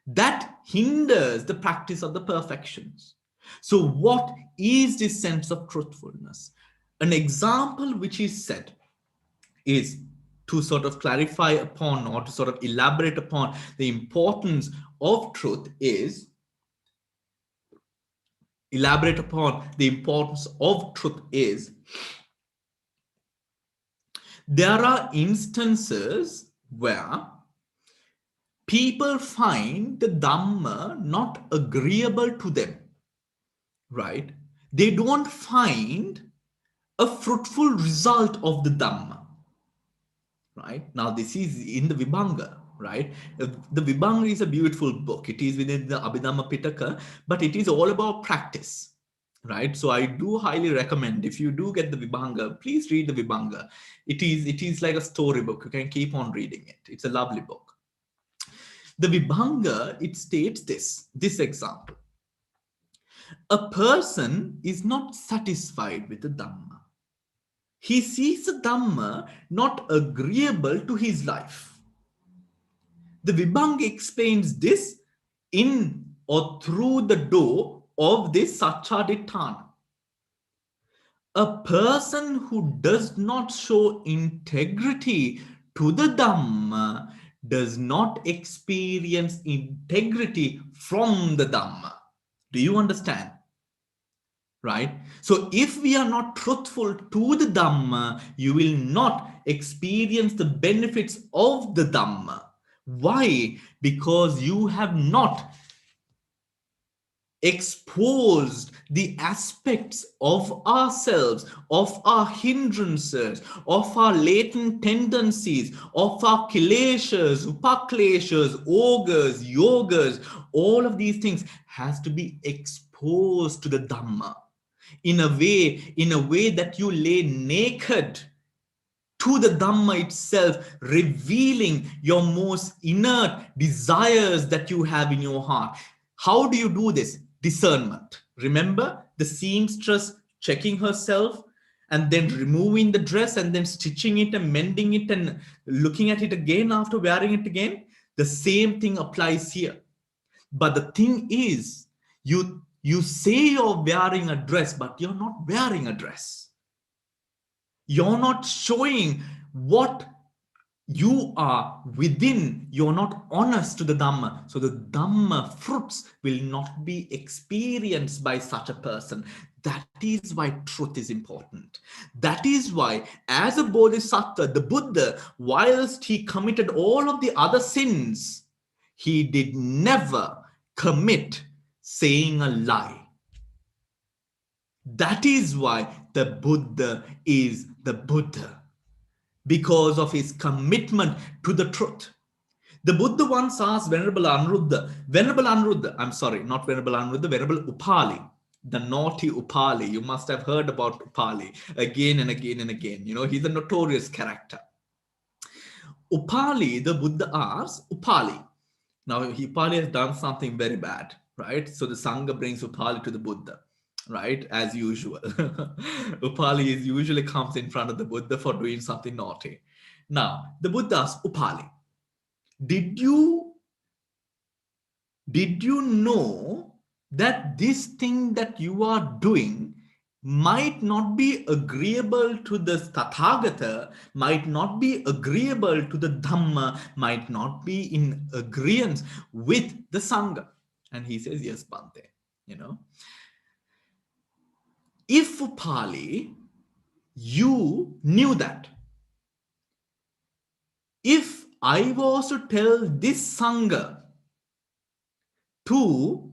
That hinders the practice of the perfections. So, what is this sense of truthfulness? An example which is said is to sort of clarify upon or to sort of elaborate upon the importance of truth is elaborate upon the importance of truth is there are instances where people find the Dhamma not agreeable to them, right? They don't find a fruitful result of the Dhamma, right? Now, this is in the Vibhanga, right? The Vibhanga is a beautiful book. It is within the Abhidhamma Pitaka, but it is all about practice, right? So I do highly recommend, if you do get the Vibhanga, please read the Vibhanga. It is like a storybook. You can keep on reading it. It's a lovely book. The Vibhanga, it states this example. A person is not satisfied with the Dhamma. He sees the Dhamma not agreeable to his life. The Vibhanga explains this in or through the door of this Satchaditthana. A person who does not show integrity to the Dhamma does not experience integrity from the Dhamma. Do you understand? Right? So if we are not truthful to the Dhamma, you will not experience the benefits of the Dhamma. Why? Because you have not exposed the aspects of ourselves, of our hindrances, of our latent tendencies, of our kileshas, upakleshas, ogres, yogas. All of these things has to be exposed to the Dhamma in a way that you lay naked to the Dhamma itself, revealing your most inert desires that you have in your heart. How do you do this? Discernment. Remember the seamstress checking herself and then removing the dress and then stitching it and mending it and looking at it again after wearing it again? The same thing applies here. But the thing is, you say you're wearing a dress, but you're not wearing a dress. You're not showing what you are within. You're not honest to the Dhamma. So the Dhamma fruits will not be experienced by such a person. That is why truth is important. That is why, as a Bodhisattva, the Buddha, whilst he committed all of the other sins, he did never commit saying a lie. That is why the Buddha is the Buddha, because of his commitment to the truth. The Buddha once asked Venerable Anuruddha, I'm sorry, not Venerable Anuruddha, Venerable Upali, the naughty Upali. You must have heard about Upali again and again and again. You know, he's a notorious character. Upali, the Buddha asked, Upali. Now, Upali has done something very bad, right? So the Sangha brings Upali to the Buddha, right? As usual. Upali is usually comes in front of the Buddha for doing something naughty. Now, the Buddha asks Upali, did you did you know that this thing that you are doing might not be agreeable to the Tathagata, might not be agreeable to the Dhamma, might not be in agreement with the Sangha? And he says, yes, Bhante. You know, if Upali, you knew that, if I was to tell this Sangha to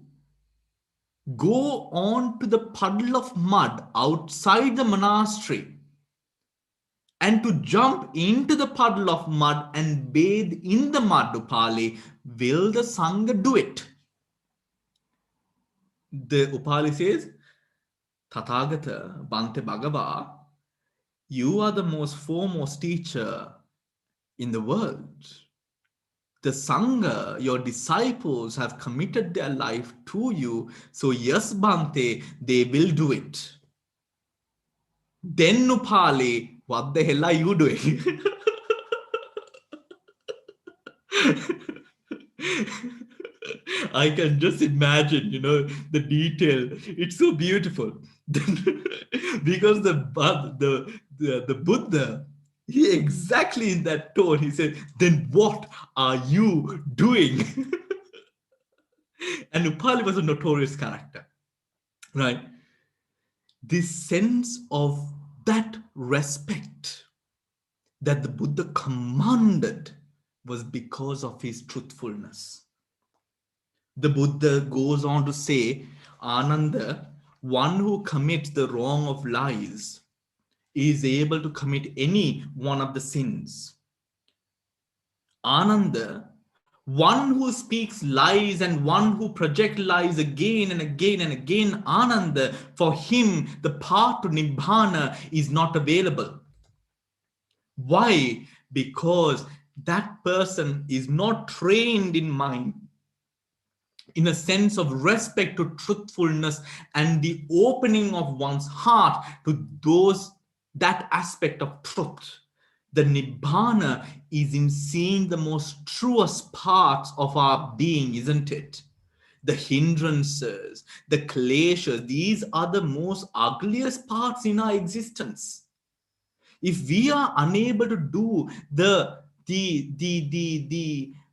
go on to the puddle of mud outside the monastery and to jump into the puddle of mud and bathe in the mud, Upali, will the Sangha do it? The Upali says, Tathagata, Bhante Bhagava, you are the most foremost teacher in the world. The Sangha, your disciples, have committed their life to you. So, yes, Bhante, they will do it. Then Upali, what the hell are you doing? I can just imagine, you know, the detail. It's so beautiful. Because the Buddha, he exactly in that tone, he said, then what are you doing? And Upali was a notorious character, right? This sense of that respect that the Buddha commanded was because of his truthfulness. The Buddha goes on to say, Ananda, one who commits the wrong of lies is able to commit any one of the sins. Ananda, one who speaks lies and one who projects lies again and again and again, Ananda, for him the path to Nibbana is not available. Why? Because that person is not trained in mind, in a sense of respect to truthfulness and the opening of one's heart to that aspect of truth. The Nibbana is in seeing the most truest parts of our being, isn't it? The hindrances, the kleshas, these are the most ugliest parts in our existence. If we are unable to do the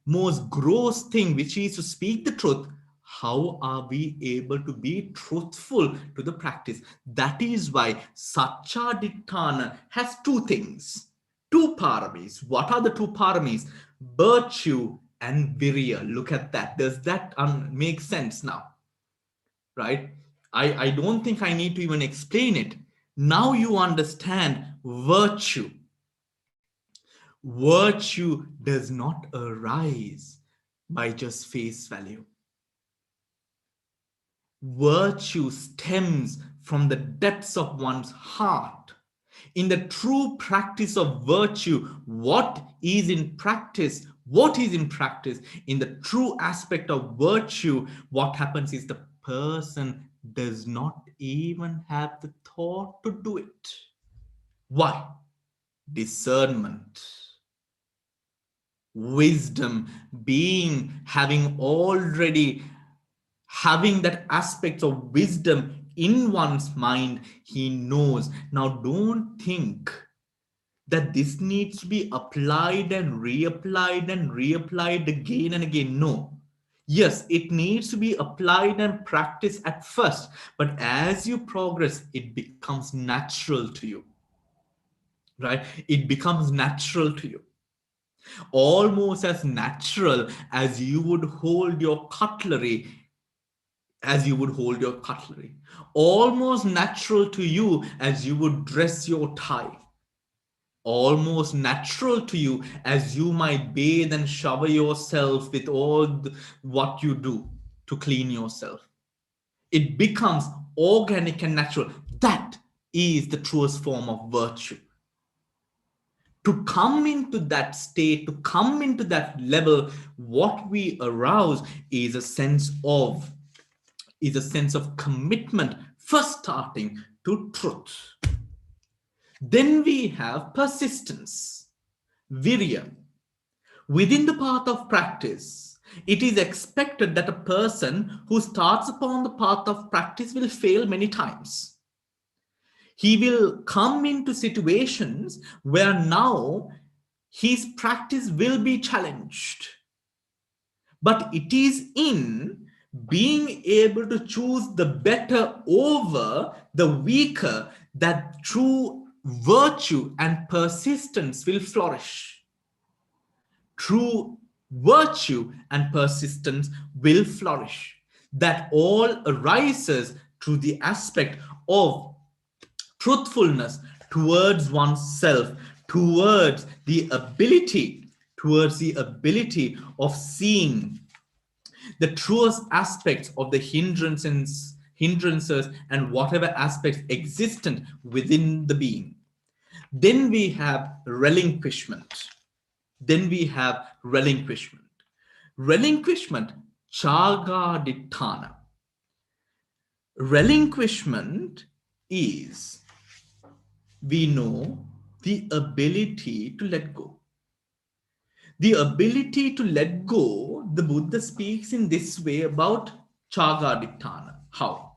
most gross thing, which is to speak the truth, how are we able to be truthful to the practice? That is why Satchaditthana has two things, two paramis. What are the two paramis? Virtue and virya. Look at that. Does that make sense now? Right? I don't think I need to even explain it. Now you understand virtue. Virtue does not arise by just face value. Virtue stems from the depths of one's heart. In the true practice of virtue, what is in practice? What is in practice? In the true aspect of virtue, what happens is the person does not even have the thought to do it. Why? Discernment, wisdom, having that aspect of wisdom in one's mind, he knows. Now, don't think that this needs to be applied and reapplied again and again. No. Yes, it needs to be applied and practiced at first, but as you progress, it becomes natural to you, right? It becomes natural to you, almost as natural as you would hold your cutlery as you would hold your cutlery, almost natural to you as you would dress your tie, almost natural to you as you might bathe and shower yourself with what you do to clean yourself. It becomes organic and natural. That is the truest form of virtue. To come into that state, to come into that level, what we arouse is a sense of commitment, first starting to truth. Then we have persistence, virya. Within the path of practice, it is expected that a person who starts upon the path of practice will fail many times. He will come into situations where now his practice will be challenged. But it is in being able to choose the better over the weaker that true virtue and persistence will flourish. True virtue and persistence will flourish. That all arises through the aspect of truthfulness towards oneself, towards the ability of seeing the truest aspects of the hindrances and whatever aspects existent within the being. Then we have relinquishment. Then we have relinquishment. Relinquishment, chagaditthana. Relinquishment is, we know, the ability to let go. The ability to let go, the Buddha speaks in this way about chagaditthana. How?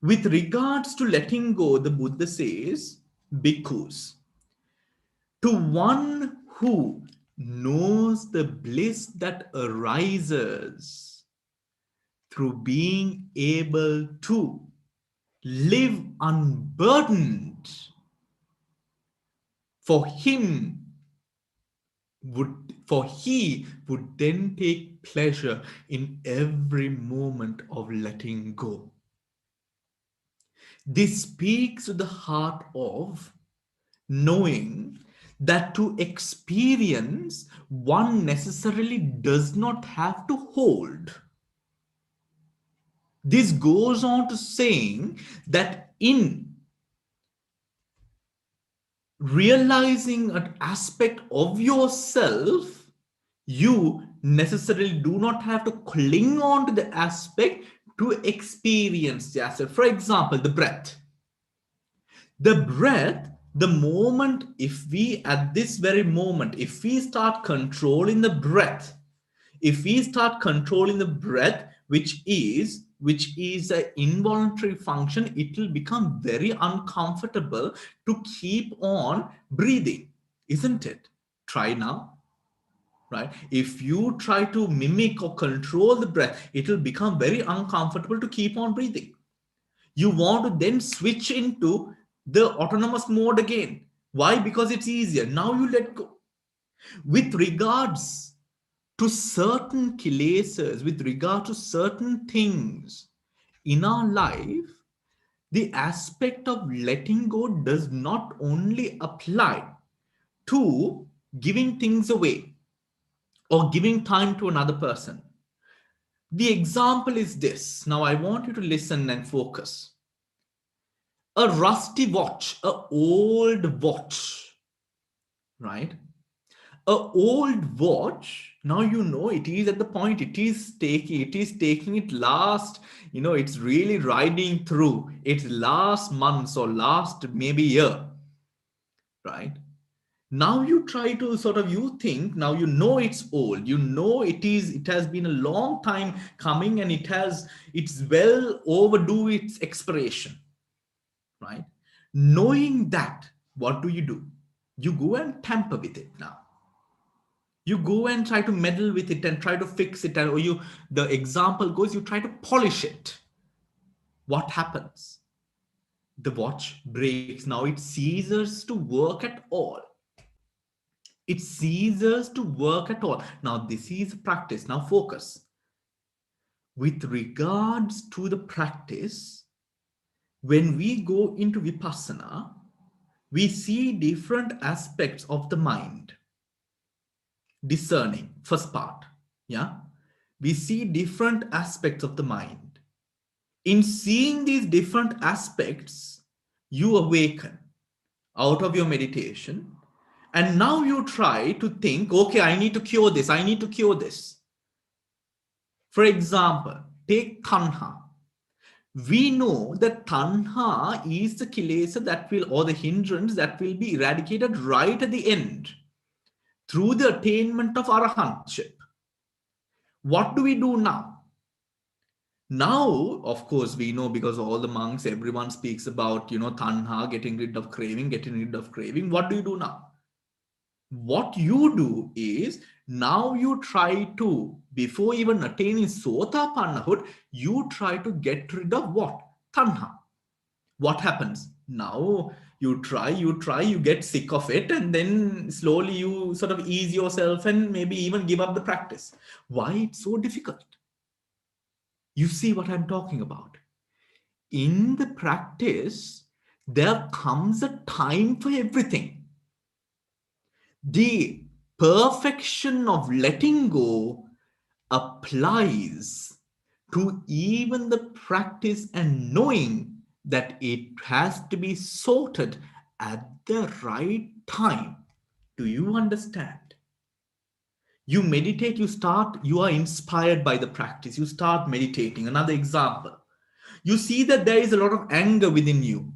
With regards to letting go, the Buddha says, bhikkhus, to one who knows the bliss that arises through being able to live unburdened, for he would then take pleasure in every moment of letting go. This speaks to the heart of knowing that to experience, one necessarily does not have to hold. This goes on to saying that in realizing an aspect of yourself, you necessarily do not have to cling on to the aspect to experience the aspect. For example, the breath. The breath, the moment, if we at this very moment, if we start controlling the breath, which is an involuntary function, it will become very uncomfortable to keep on breathing, isn't it? Try now, right? If you try to mimic or control the breath, it will become very uncomfortable to keep on breathing. You want to then switch into the autonomous mode again. Why? Because it's easier. Now you let go. With regards to certain kilesas, with regard to certain things in our life, the aspect of letting go does not only apply to giving things away or giving time to another person. The example is this. Now I want you to listen and focus. A rusty watch, a old watch, right? A old watch, now you know it is at the point it is taking it last, it's really riding through its last months or last maybe year, right? Now you try to sort of, you think, now you know it's old, it has been a long time coming, and it's well overdue its expiration, right? Knowing that, what do? You go and tamper with it now. You go and try to meddle with it and try to fix it, or the example goes, you try to polish it. What happens? The watch breaks. Now it ceases to work at all. It ceases to work at all. Now this is practice. Now focus. with regards to the practice, when we go into Vipassana, we see different aspects of the mind. Discerning, first part. Yeah. We see different aspects of the mind. In seeing these different aspects, you awaken out of your meditation. And now you try to think, okay, I need to cure this. I need to cure this. For example, take tanha. We know that tanha is the kilesa that will, or the hindrance that will be eradicated right at the end through the attainment of arahantship. What do we do now? Now, of course, we know, because all the monks, everyone speaks about, tanha, getting rid of craving, getting rid of craving. What do you do now? What you do is, now you try to, before even attaining sotapannahood, you try to get rid of what? Tanha. What happens? Now you try, you get sick of it, and then slowly you sort of ease yourself and maybe even give up the practice. Why it's so difficult? You see what I'm talking about? In the practice, there comes a time for everything. The perfection of letting go applies to even the practice, and knowing that it has to be sorted at the right time. Do you understand? You meditate, you are inspired by the practice, you start meditating. Another example, you see that there is a lot of anger within you.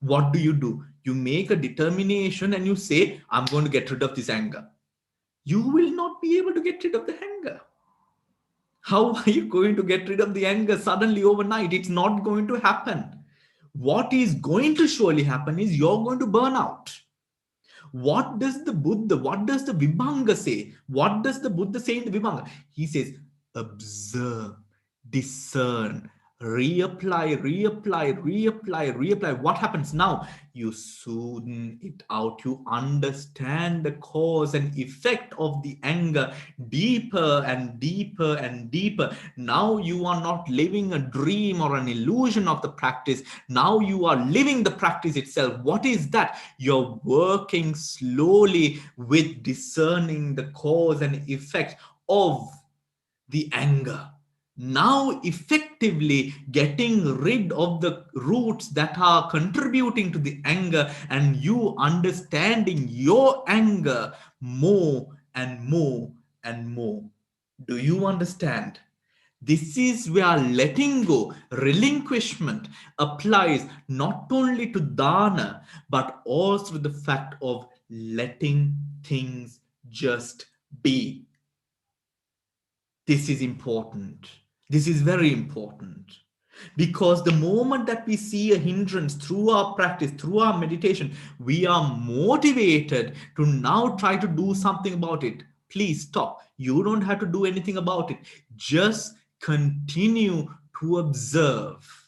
What do? You make a determination and you say, I'm going to get rid of this anger. You will not be able to get rid of the anger. How are you going to get rid of the anger suddenly overnight? It's not going to happen. What is going to surely happen is you're going to burn out. What does the Buddha, what does the Vibhanga say? What does the Buddha say in the Vibhanga? He says, observe, discern, reapply. What happens now? You soothe it out. You understand the cause and effect of the anger deeper and deeper and deeper. Now you are not living a dream or an illusion of the practice. Now you are living the practice itself. What is that? You're working slowly with discerning the cause and effect of the anger. Now effectively getting rid of the roots that are contributing to the anger, and you understanding your anger more and more and more. Do you understand? This is where letting go, relinquishment applies not only to dana, but also the fact of letting things just be. This is important. This is very important, because the moment that we see a hindrance through our practice, through our meditation, we are motivated to now try to do something about it. Please stop. You don't have to do anything about it. Just continue to observe.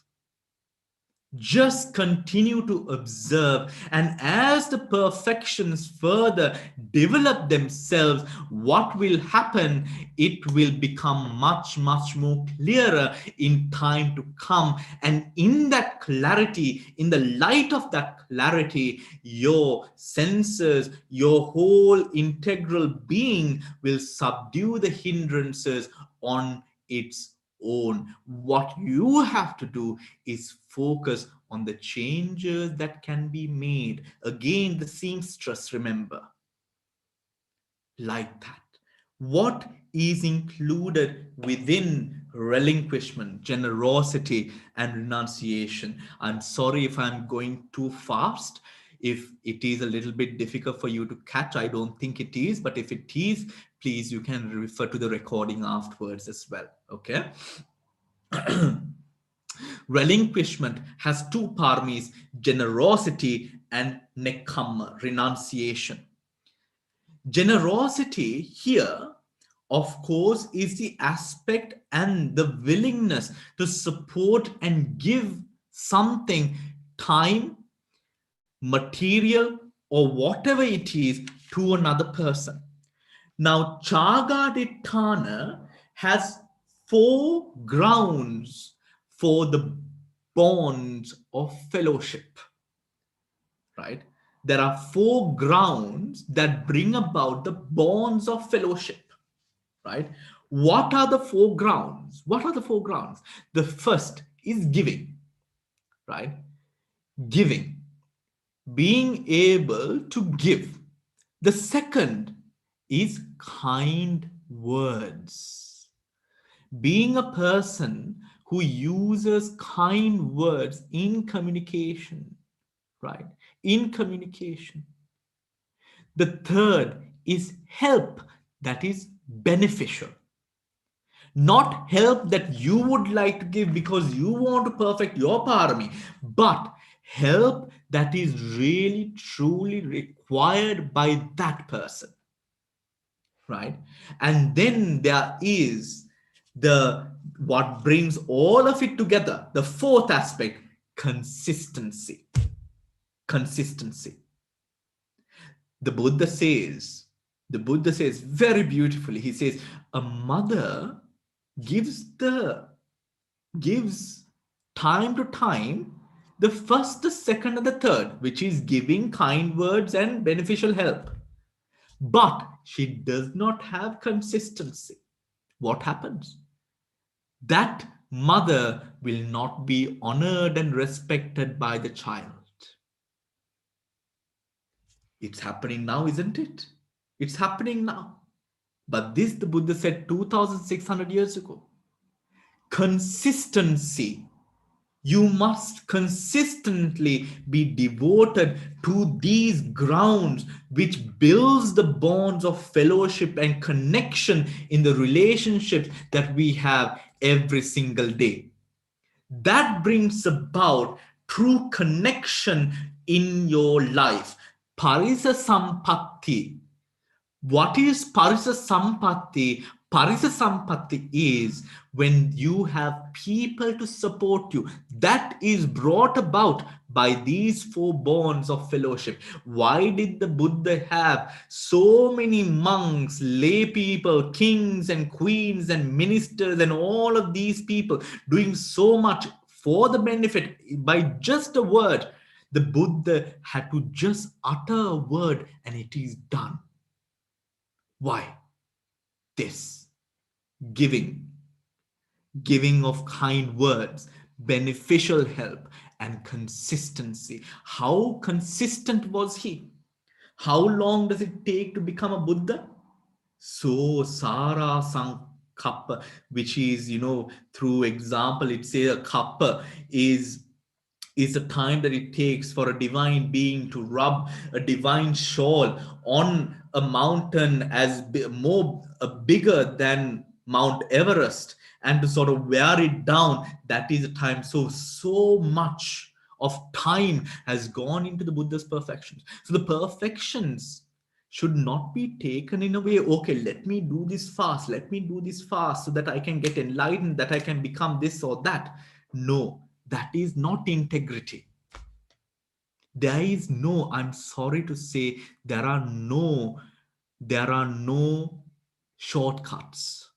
Just continue to observe, and as the perfections further develop themselves, what will happen? It will become much more clearer in time to come, and in that clarity, in the light of that clarity, your senses, your whole integral being will subdue the hindrances on its own. What you have to do is focus on the changes that can be made. Again, the seamstress, remember, like that. What is included within relinquishment, generosity, and renunciation? I'm sorry if I'm going too fast. If it is a little bit difficult for you to catch, I don't think it is. But if it is, please, you can refer to the recording afterwards as well. Okay. Relinquishment has two paramis, generosity and nekama, renunciation. Generosity here, of course, is the aspect and the willingness to support and give something, time, material, or whatever it is, to another person. Now, Chagaditthana has four grounds for the bonds of fellowship, right? There are four grounds that bring about the bonds of fellowship, right? What are the four grounds? What are the four grounds? The first is giving, right? Giving, being able to give. The second is kind words, being a person who uses kind words in communication, right? In communication. The third is help that is beneficial, not help that you would like to give because you want to perfect your parami, but help that is really truly required by that person, right? And then there is the what brings all of it together, the fourth aspect, consistency. Consistency. The Buddha says, the Buddha says very beautifully, he says, a mother gives time to time the first, the second, and the third, which is giving kind words and beneficial help. But she does not have consistency. What happens? That mother will not be honored and respected by the child. It's happening now, isn't it? It's happening now. But this, the Buddha said 2600 years ago. Consistency. You must consistently be devoted to these grounds which builds the bonds of fellowship and connection in the relationships that we have every single day. That brings about true connection in your life. Parisa sampatti. What is Parisa Sampatti? Parisa Sampatti is when you have people to support you. That is brought about by these four bonds of fellowship. Why did the Buddha have so many monks, lay people, kings and queens and ministers and all of these people doing so much for the benefit by just a word? The Buddha had to just utter a word and it is done. Why? This giving, giving of kind words, beneficial help, and consistency. How consistent was he? How long does it take to become a Buddha? So, Sara Sankappa, which is, through example, it says a kappa is the time that it takes for a divine being to rub a divine shawl on a mountain as more bigger than Mount Everest and to sort of wear it down. That is the time. So much of time has gone into the Buddha's perfections. So the perfections should not be taken in a way, okay, let me do this fast, let me do this fast so that I can get enlightened, that I can become this or that. No, that is not integrity. There is no, I'm sorry to say, there are no shortcuts.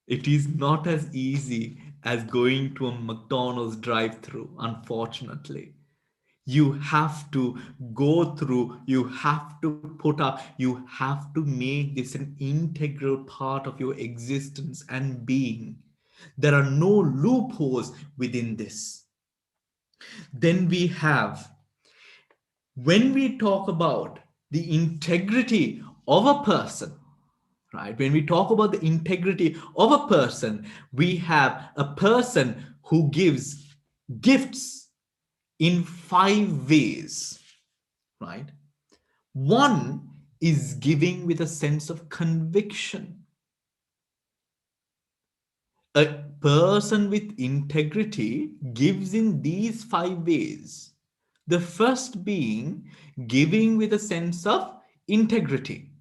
It is not as easy as going to a McDonald's drive-through, unfortunately. You have to go through, you have to put up, you have to make this an integral part of your existence and being. There are no loopholes within this. Then we have, when we talk about the integrity of a person, right? When we talk about the integrity of a person, we have a person who gives gifts in 5 ways, right? One is giving with a sense of conviction. A person with integrity gives in these 5 ways. The first being giving with a sense of integrity.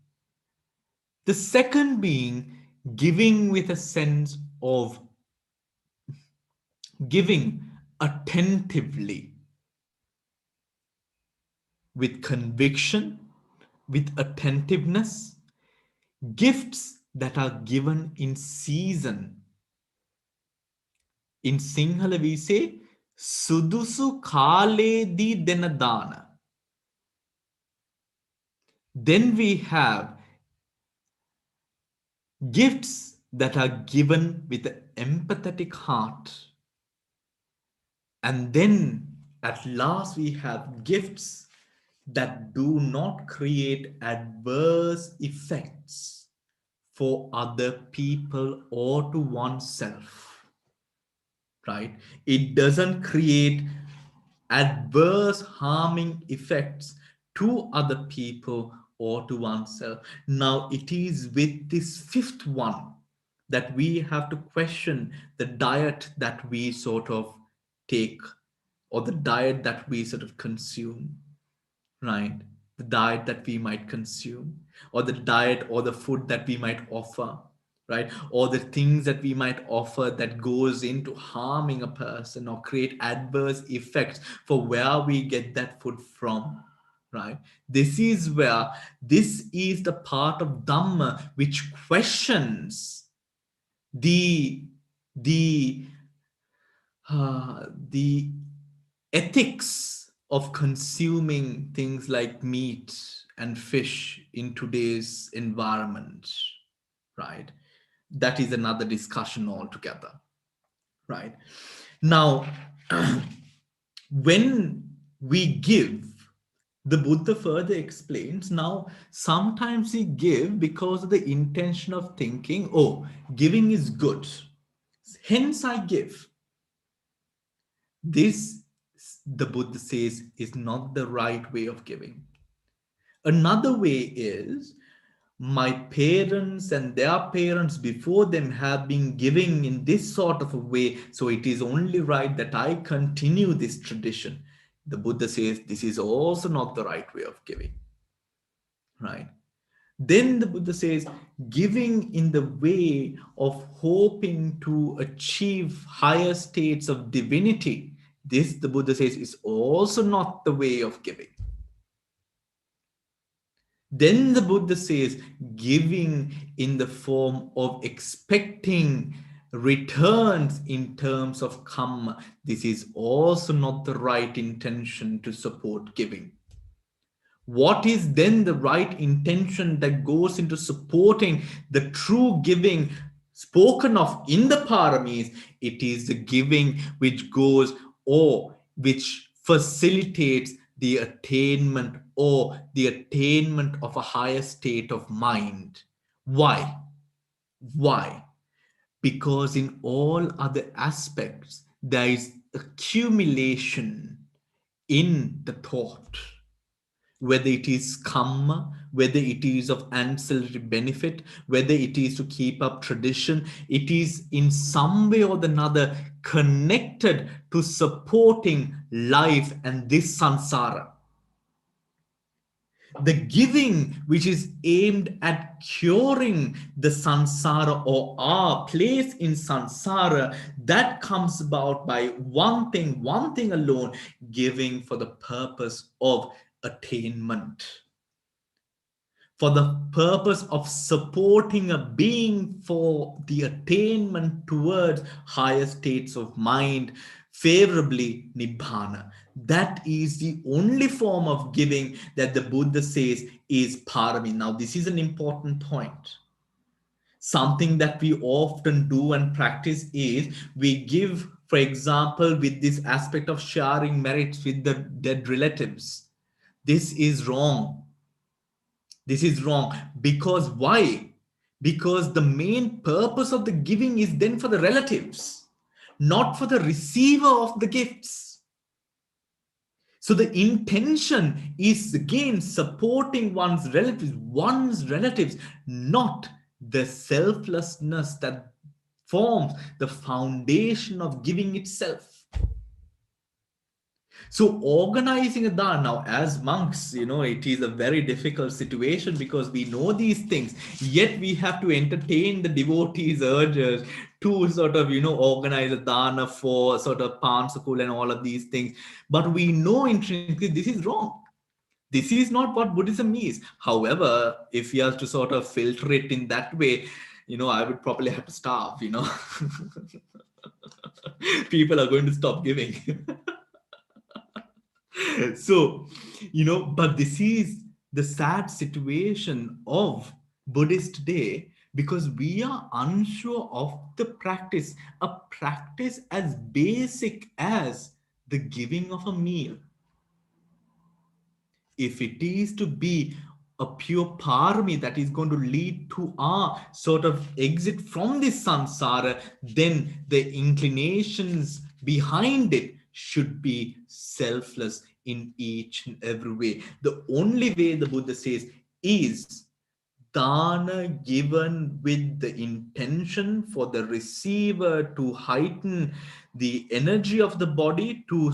The second being giving with a sense of giving attentively, with conviction, with attentiveness, gifts that are given in season. In Sinhala, we say, Sudusu Kale di Denadana. Then we have gifts that are given with an empathetic heart. And then at last we have gifts that do not create adverse effects for other people or to oneself, right? It doesn't create adverse harming effects to other people or to oneself. Now, it is with this fifth one that we have to question the diet that we sort of take, or the diet that we sort of consume, right? The diet that we might consume, or the diet or the food that we might offer, right? Or the things that we might offer that goes into harming a person or create adverse effects for where we get that food from, right? This is where, this is the part of Dhamma which questions the the the ethics of consuming things like meat and fish in today's environment, right? That is another discussion altogether, right? Now, when we give, the Buddha further explains, now sometimes we give because of the intention of thinking, oh, giving is good, hence I give. This, the Buddha says, is not the right way of giving. Another way is, my parents and their parents before them have been giving in this sort of a way, so it is only right that I continue this tradition. The Buddha says this is also not the right way of giving, right? Then the Buddha says, giving in the way of hoping to achieve higher states of divinity, this, the Buddha says, is also not the way of giving. Then the Buddha says, giving in the form of expecting returns in terms of karma, this is also not the right intention to support giving. What is then the right intention that goes into supporting the true giving spoken of in the paramis? It is the giving which goes, or which facilitates the attainment, or the attainment of a higher state of mind. Why? Why? Because in all other aspects, there is accumulation in the thought, whether it is karma, whether it is of ancillary benefit, whether it is to keep up tradition, it is in some way or another connected to supporting life and this samsara. The giving which is aimed at curing the samsara or our place in samsara, that comes about by one thing alone, giving for the purpose of attainment, for the purpose of supporting a being for the attainment towards higher states of mind, favorably nibbana. That is the only form of giving that the Buddha says is parami. Now, this is an important point. Something that we often do and practice is we give, for example, with this aspect of sharing merits with the dead relatives. This is wrong. This is wrong. Because why? Because the main purpose of the giving is then for the relatives, not for the receiver of the gifts. So the intention is again supporting one's relatives, not the selflessness that forms the foundation of giving itself. So organizing a dana, now as monks, it is a very difficult situation because we know these things, yet we have to entertain the devotees' urges to sort of, organize a dana for sort of pansakul and all of these things. But we know intrinsically this is wrong. This is not what Buddhism is. However, if you have to sort of filter it in that way, I would probably have to starve, People are going to stop giving. So, but this is the sad situation of Buddhist today, because we are unsure of the practice, a practice as basic as the giving of a meal. If it is to be a pure parami that is going to lead to our sort of exit from this samsara, then the inclinations behind it should be selfless in each and every way. The only way, the Buddha says, is dana given with the intention for the receiver to heighten the energy of the body, to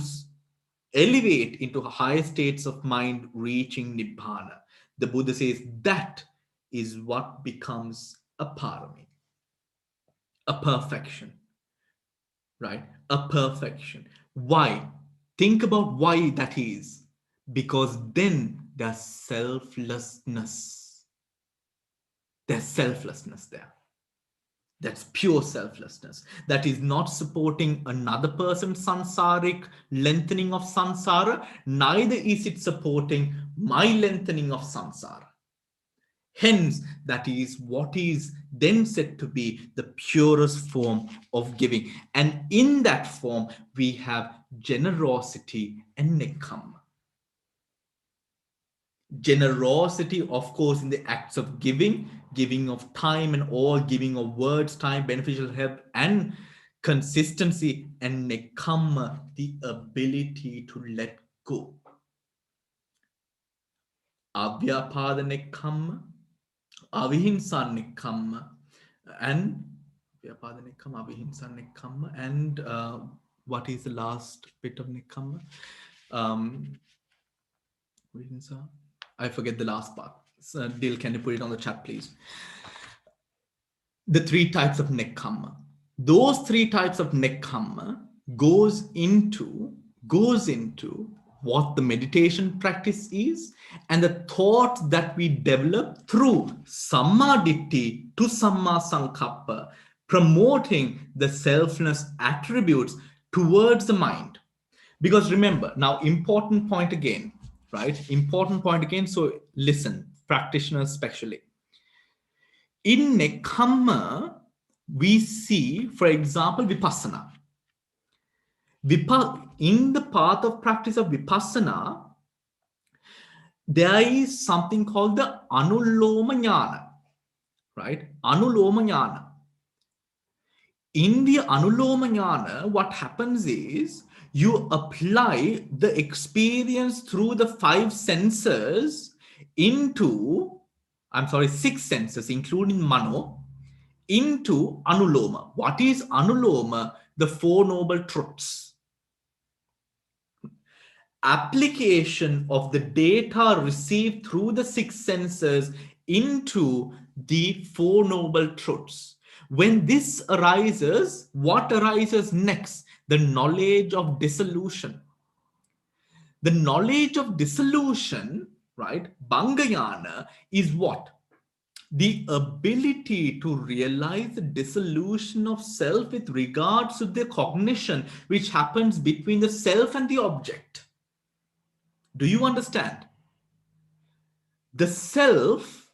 elevate into higher states of mind, reaching nibbana. The Buddha says that is what becomes a parami, a perfection, right? A perfection. Why? Think about why that is. Because then there's selflessness. There's selflessness there. That's pure selflessness. That is not supporting another person's sansaric lengthening of samsara, neither is it supporting my lengthening of samsara. Hence, that is what is then said to be the purest form of giving. And in that form, we have generosity and nekama. Generosity, of course, in the acts of giving of time and all, giving of words, time, beneficial help, and consistency, and nekama, the ability to let go. Avyapada nekama, avihimsa nekama, and avyapada nekama, avihimsa nekama, and what is the last bit of nekama? I forget the last part. So, Dil, can you put it on the chat, please? The three types of nekama. Those three types of nekama goes into what the meditation practice is, and the thought that we develop through sammaditthi to samma sankappa, promoting the selfless attributes towards the mind. Because remember, now important point again, right? Important point again. So listen, practitioners especially. In Nekhamma, we see, for example, Vipassana. In the path of practice of Vipassana, there is something called the Anuloma Jnana, right? Anuloma Jnana. In the Anuloma Jnana, what happens is you apply the experience through the five senses into, six senses, including Mano, into Anuloma. What is Anuloma? The Four Noble Truths. Application of the data received through the six senses into the Four Noble Truths. When this arises, what arises next? The knowledge of dissolution. The knowledge of dissolution, right? Bhangayana is what? The ability to realize the dissolution of self with regards to the cognition which happens between the self and the object. Do you understand? The self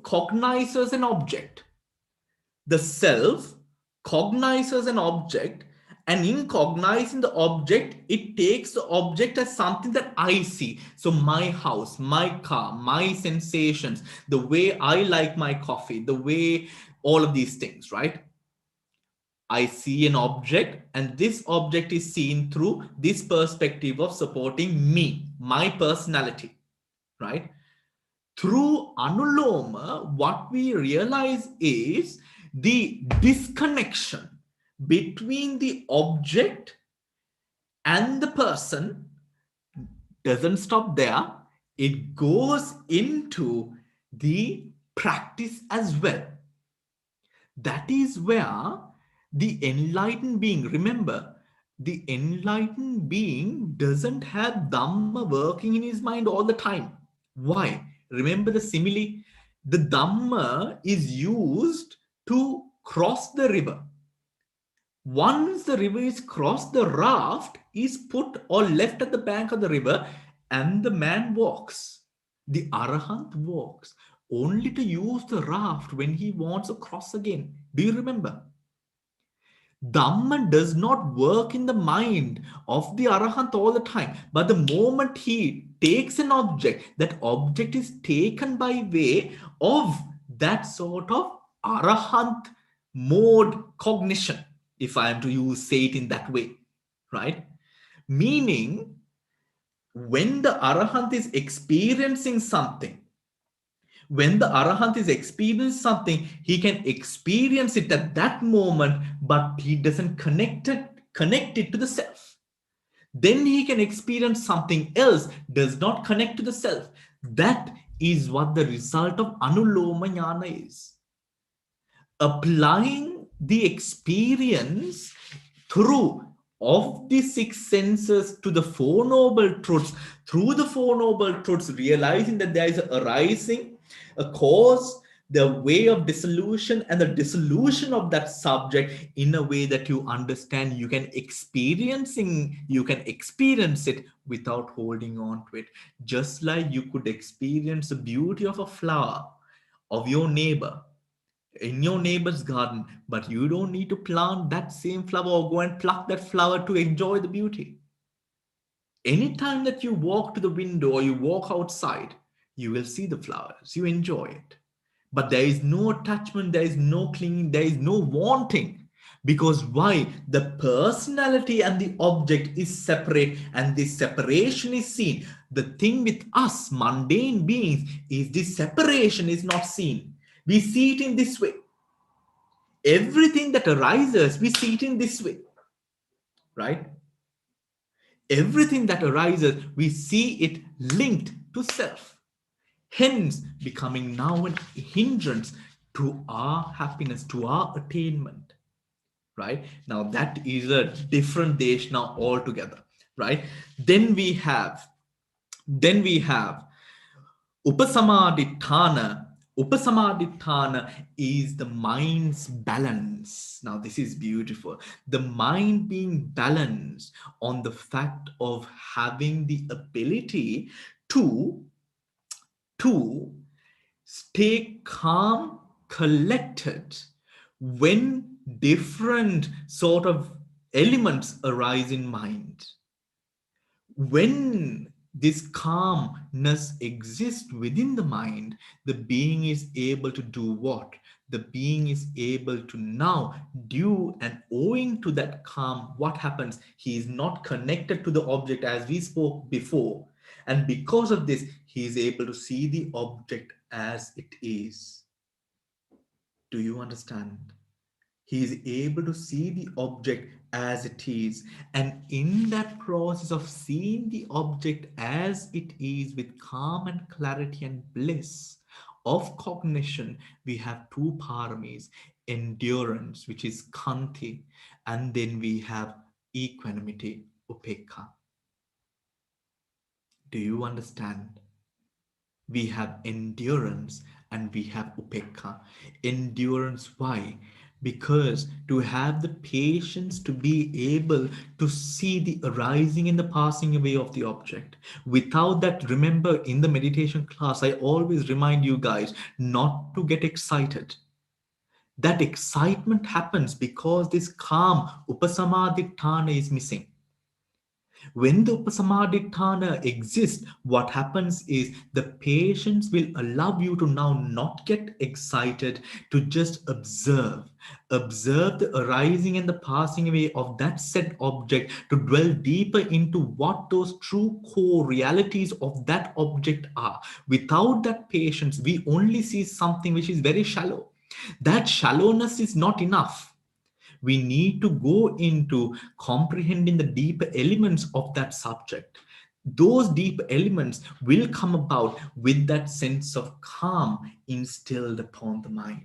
cognizes an object. The self cognizes an object, and in cognizing the object, it takes the object as something that I see. So my house, my car, my sensations, the way I like my coffee, the way all of these things, right? I see an object, and this object is seen through this perspective of supporting me, my personality, right? Through Anuloma, what we realize is the disconnection between the object and the person doesn't stop there. It goes into the practice as well. That is where the enlightened being, remember, the enlightened being doesn't have Dhamma working in his mind all the time. Why? Remember the simile? The Dhamma is used to cross the river. Once the river is crossed, the raft is put or left at the bank of the river, and the man walks. The Arahant walks only to use the raft when he wants to cross again. Do you remember? Dhamma does not work in the mind of the Arahant all the time. But the moment he takes an object, that object is taken by way of that sort of Arahant mode cognition, if I am to say it in that way, right? Meaning, when the Arahant is experiencing something, when the Arahant is experiencing something, he can experience it at that moment, but he doesn't connect it to the self. Then he can experience something else, does not connect to the self. That is what the result of Anuloma Jnana is. Applying the experience through of the six senses to the Four Noble Truths, through the Four Noble Truths, realizing that there is a arising, a cause, the way of dissolution, and the dissolution of that subject in a way that you understand, you can experience it without holding on to it. Just like you could experience the beauty of a flower of your neighbor in your neighbor's garden, but you don't need to plant that same flower or go and pluck that flower to enjoy the beauty. Anytime that you walk to the window or you walk outside, you will see the flowers, you enjoy it. But there is no attachment, there is no clinging, there is no wanting. Because why? The personality and the object is separate, and this separation is seen. The thing with us, mundane beings, is this separation is not seen. We see it in this way. Everything that arises, we see it in this way, right? Everything that arises, we see it linked to self, hence becoming now a hindrance to our happiness, to our attainment, right? Now that is a different desh now altogether, right? Then we have Upasamaditthana. Upasamaditthana is the mind's balance. Now, this is beautiful. The mind being balanced on the fact of having the ability to, to stay calm, collected when different sort of elements arise in mind. When this calmness exists within the mind, the being is able to do what? The being is able to now do, and owing to that calm, what happens? He is not connected to the object as we spoke before. And because of this, he is able to see the object as it is. Do you understand? He is able to see the object as it is. And in that process of seeing the object as it is with calm and clarity and bliss of cognition, we have two paramis: endurance, which is kanti, and then we have equanimity, upekha. Do you understand? We have endurance and we have upekha. Endurance, why? Because to have the patience to be able to see the arising and the passing away of the object. Without that, remember in the meditation class, I always remind you guys not to get excited. That excitement happens because this calm, upasamaditthana, is missing. When the upasamaditthana exists, what happens is the patience will allow you to now not get excited, to just observe. Observe the arising and the passing away of that said object, to dwell deeper into what those true core realities of that object are. Without that patience, we only see something which is very shallow. That shallowness is not enough. We need to go into comprehending the deeper elements of that subject. Those deep elements will come about with that sense of calm instilled upon the mind.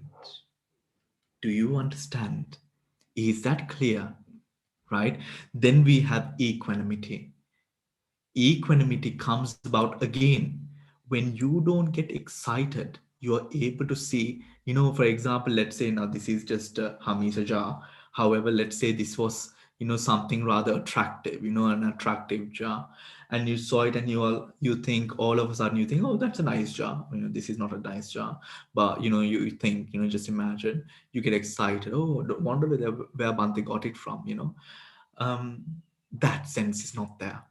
Do you understand? Is that clear? Right? Then we have equanimity. Equanimity comes about again when you don't get excited, you are able to see, for example, let's say now this is just a Hamisa jar. However, let's say this was, something rather attractive, an attractive jar, and you saw it and you think all of a sudden you think, oh, that's a nice jar. This is not a nice jar, but you think, just imagine, you get excited. Oh, don't wonder where Bante got it from, um, that sense is not there.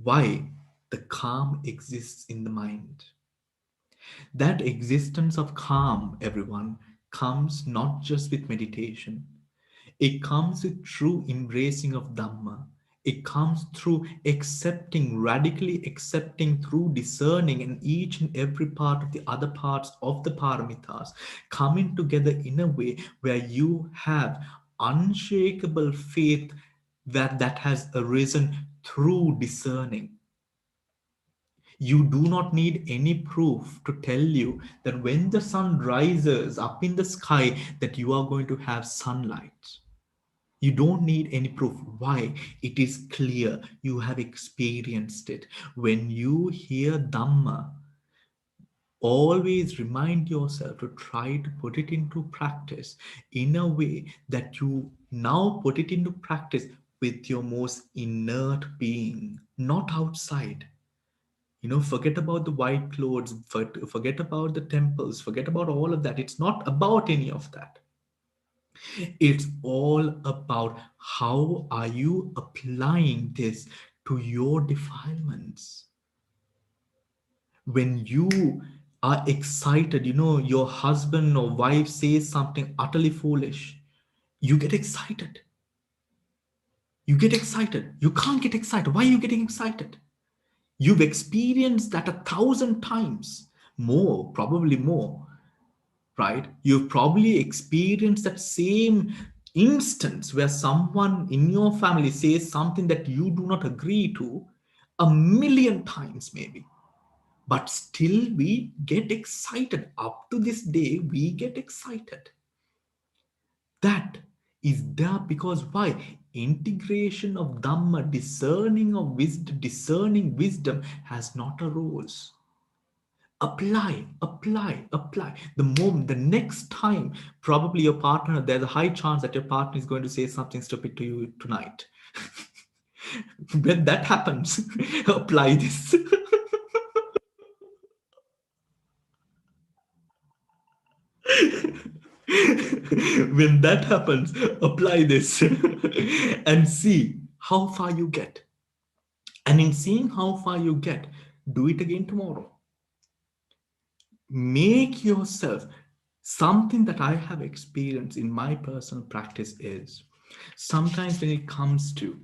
Why? The calm exists in the mind. That existence of calm, everyone, comes not just with meditation. It comes with true embracing of Dhamma. It comes through accepting, radically accepting through discerning and each and every part of the other parts of the paramitas coming together in a way where you have unshakable faith that has arisen through discerning. You do not need any proof to tell you that when the sun rises up in the sky that you are going to have sunlight. You don't need any proof. Why? It is clear. You have experienced it. When you hear Dhamma, always remind yourself to try to put it into practice in a way that you now put it into practice with your most inert being, not outside. Forget about the white clothes, forget about the temples, forget about all of that. It's not about any of that. It's all about how are you applying this to your defilements. When you are excited, your husband or wife says something utterly foolish, you get excited. You get excited. You can't get excited. Why are you getting excited? You've experienced that 1,000 times, more, probably more, right? You've probably experienced that same instance where someone in your family says something that you do not agree to 1,000,000 times, maybe. But still, we get excited. Up to this day, we get excited. That is there because why? Integration of Dhamma, discerning wisdom has not arose. Apply the next time probably your partner, there's a high chance that your partner is going to say something stupid to you tonight. When that happens, apply this. When that happens, apply this and see how far you get. And in seeing how far you get, do it again tomorrow. Make yourself something that I have experienced in my personal practice is sometimes when it comes to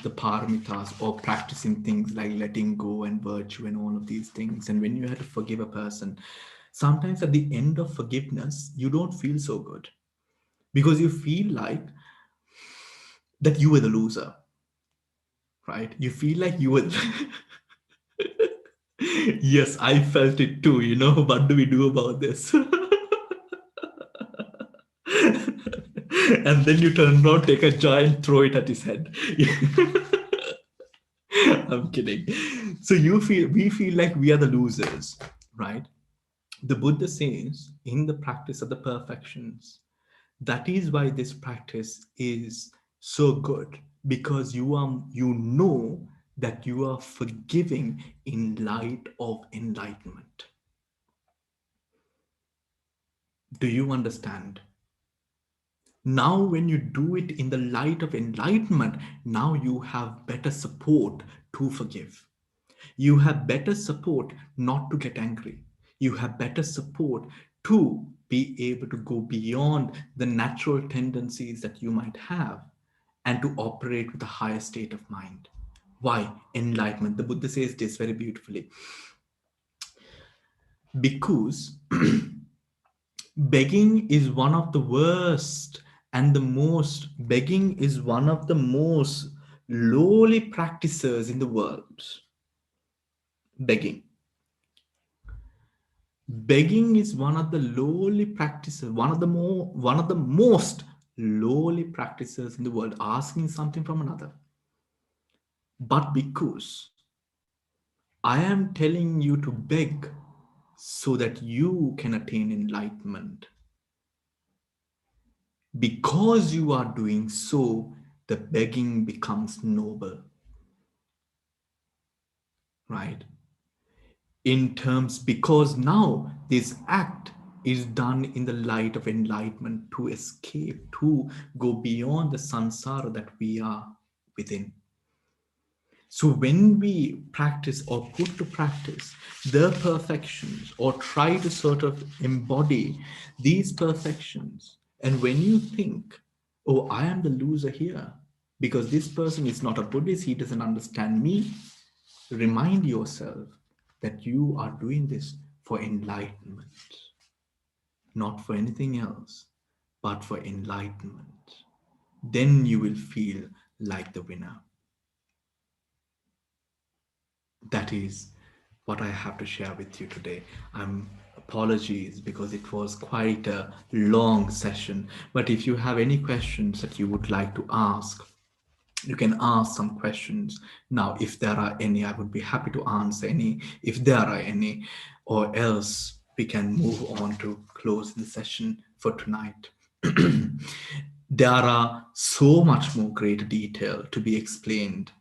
the paramitas or practicing things like letting go and virtue and all of these things, and when you have to forgive a person, sometimes at the end of forgiveness you don't feel so good because you feel like that you were the loser, right? You feel like you were yes, I felt it too, what do we do about this? And then you turn around, take a jar and throw it at his head. I'm kidding. So we feel like we are the losers, right? The Buddha says in the practice of the perfections, that is why this practice is so good, because you know that you are forgiving in light of enlightenment. Do you understand? Now, when you do it in the light of enlightenment, now you have better support to forgive. You have better support not to get angry. You have better support to be able to go beyond the natural tendencies that you might have and to operate with a higher state of mind. Why? Enlightenment. The Buddha says this very beautifully. Because begging is one of the worst and the most, begging is one of the most lowly practices in the world. Begging. Begging is one of the lowly practices, one of the most lowly practices in the world, asking something from another. But because I am telling you to beg so that you can attain enlightenment. Because you are doing so, the begging becomes noble, right? In terms, because now this act is done in the light of enlightenment to escape, to go beyond the samsara that we are within. So when we practice or put to practice the perfections or try to sort of embody these perfections, and when you think, oh, I am the loser here because this person is not a Buddhist, he doesn't understand me, remind yourself that you are doing this for enlightenment, not for anything else, but for enlightenment. Then you will feel like the winner. That is what I have to share with you today. I'm apologies because it was quite a long session. But if you have any questions that you would like to ask, you can ask some questions now. If there are any, I would be happy to answer any, if there are any, or else we can move on to close the session for tonight. There are so much more great detail to be explained.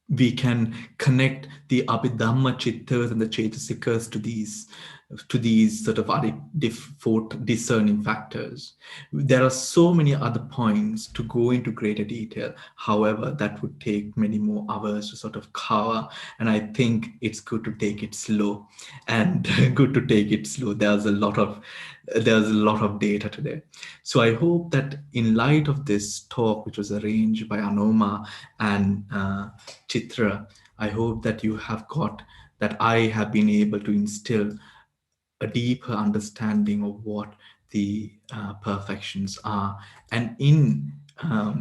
We can connect the Abhidhamma Chittas and the Chaitasikas to these sort of four discerning factors. There are so many other points to go into greater detail. However, that would take many more hours to sort of cover. And I think it's good to take it slow and good to take it slow. There's a lot of data today. So I hope that in light of this talk, which was arranged by Anoma and Chitra, I hope that you have got that I have been able to instill a deeper understanding of what the perfections are. And in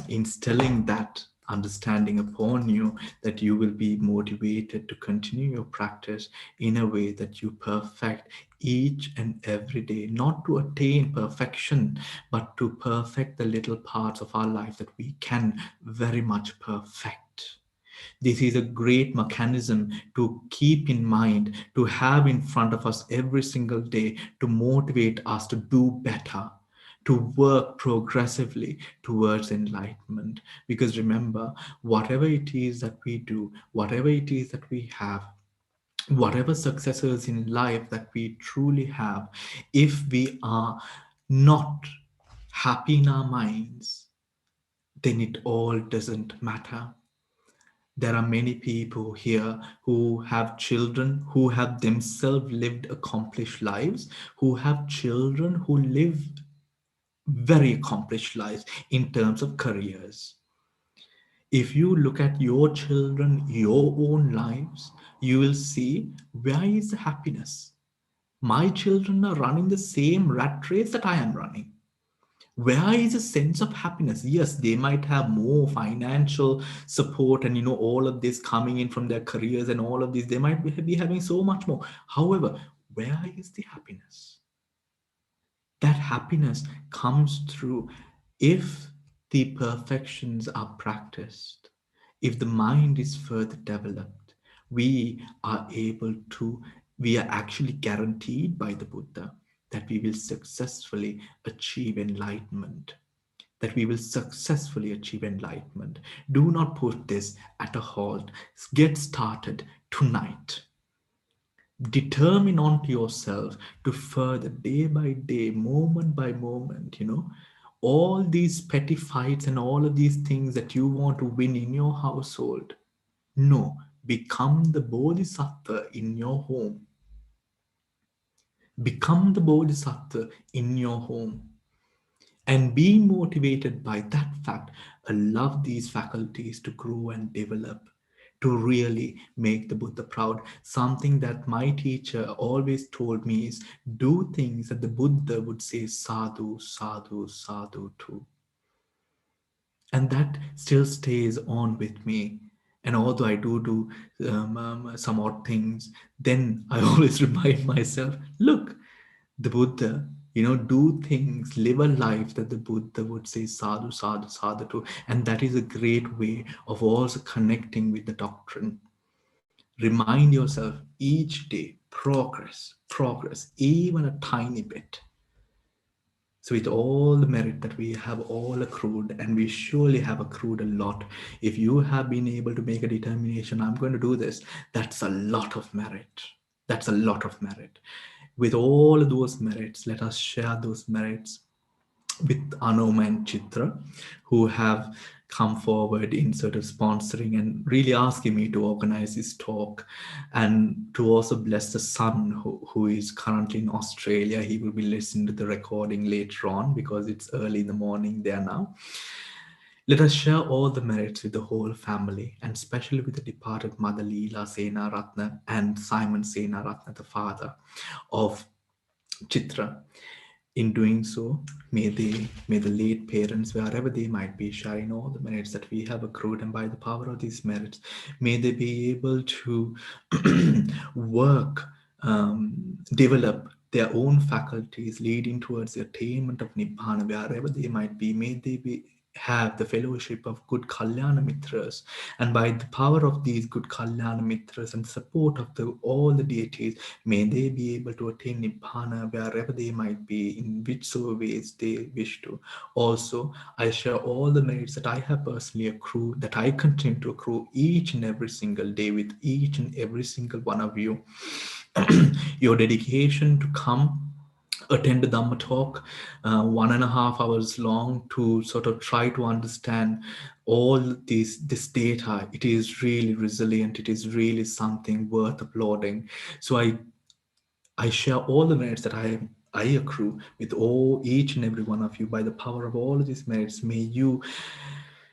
instilling that understanding upon you, that you will be motivated to continue your practice in a way that you perfect each and every day, not to attain perfection, but to perfect the little parts of our life that we can very much perfect. This is a great mechanism to keep in mind, to have in front of us every single day, to motivate us to do better, to work progressively towards enlightenment. Because remember, whatever it is that we do, whatever it is that we have, whatever successes in life that we truly have, if we are not happy in our minds, then it all doesn't matter. There are many people here who have children who have themselves lived accomplished lives, who have children who live very accomplished lives in terms of careers. If you look at your children, your own lives, you will see, where is the happiness? My children are running the same rat race that I am running. Where is a sense of happiness? Yes, they might have more financial support and all of this coming in from their careers and all of this, they might be having so much more. However, where is the happiness? That happiness comes through if the perfections are practiced, if the mind is further developed, we are able to, we are actually guaranteed by the Buddha that we will successfully achieve enlightenment. That we will successfully achieve enlightenment. Do not put this at a halt. Get started tonight. Determine onto yourself to further day by day, moment by moment, all these petty fights and all of these things that you want to win in your household. No, become the bodhisattva in your home. Become the bodhisattva in your home. And be motivated by that fact. Allow these faculties to grow and develop, to really make the Buddha proud. Something that my teacher always told me is, do things that the Buddha would say sadhu, sadhu, sadhu to. And that still stays on with me. And although I do some odd things, then I always remind myself, look, the Buddha, do things, live a life that the Buddha would say sadhu, sadhu, sadhu to. And that is a great way of also connecting with the doctrine. Remind yourself each day, progress, progress, even a tiny bit. So, with all the merit that we have all accrued, and we surely have accrued a lot, if you have been able to make a determination, I'm going to do this, that's a lot of merit. That's a lot of merit. With all those merits, let us share those merits with Anoma and Chitra, who have come forward in sort of sponsoring and really asking me to organize this talk, and to also bless the son who is currently in Australia. He will be listening to the recording later on because it's early in the morning there now. Let us share all the merits with the whole family, and especially with the departed mother Leela Sena Ratna and Simon Sena Ratna, the father of Chitra. In doing so, may the late parents, wherever they might be, sharing all the merits that we have accrued, and by the power of these merits, may they be able to work, develop their own faculties, leading towards the attainment of Nibbana, wherever they might be. May they be have the fellowship of good Kalyana Mitras, and by the power of these good Kalyana Mitras and support of all the deities, may they be able to attain Nibbana wherever they might be, in whichsoever ways they wish to. Also, I share all the merits that I have personally accrued, that I continue to accrue each and every single day with each and every single one of you. Your dedication to come attend the Dhamma talk, 1.5 hours long, to sort of try to understand all this data. It is really resilient. It is really something worth applauding. So I share all the merits that I accrue with each and every one of you. By the power of all of these merits, may you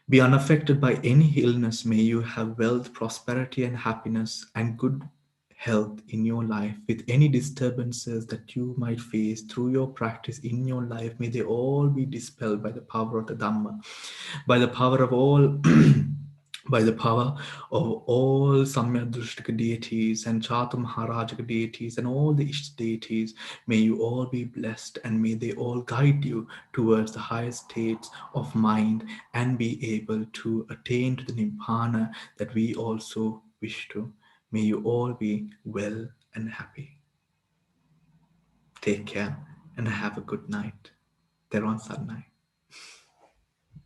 be unaffected by any illness. May you have wealth, prosperity, and happiness, and good health in your life. With any disturbances that you might face through your practice in your life, may they all be dispelled by the power of the Dhamma, by the power of all. By the power of all Samyadrishtika deities and Chatu Maharajika deities and all the Ishta deities, may you all be blessed, and may they all guide you towards the highest states of mind and be able to attain to the Nibbana that we also wish to. May you all be well and happy. Take care and have a good night. Teron Sarnai.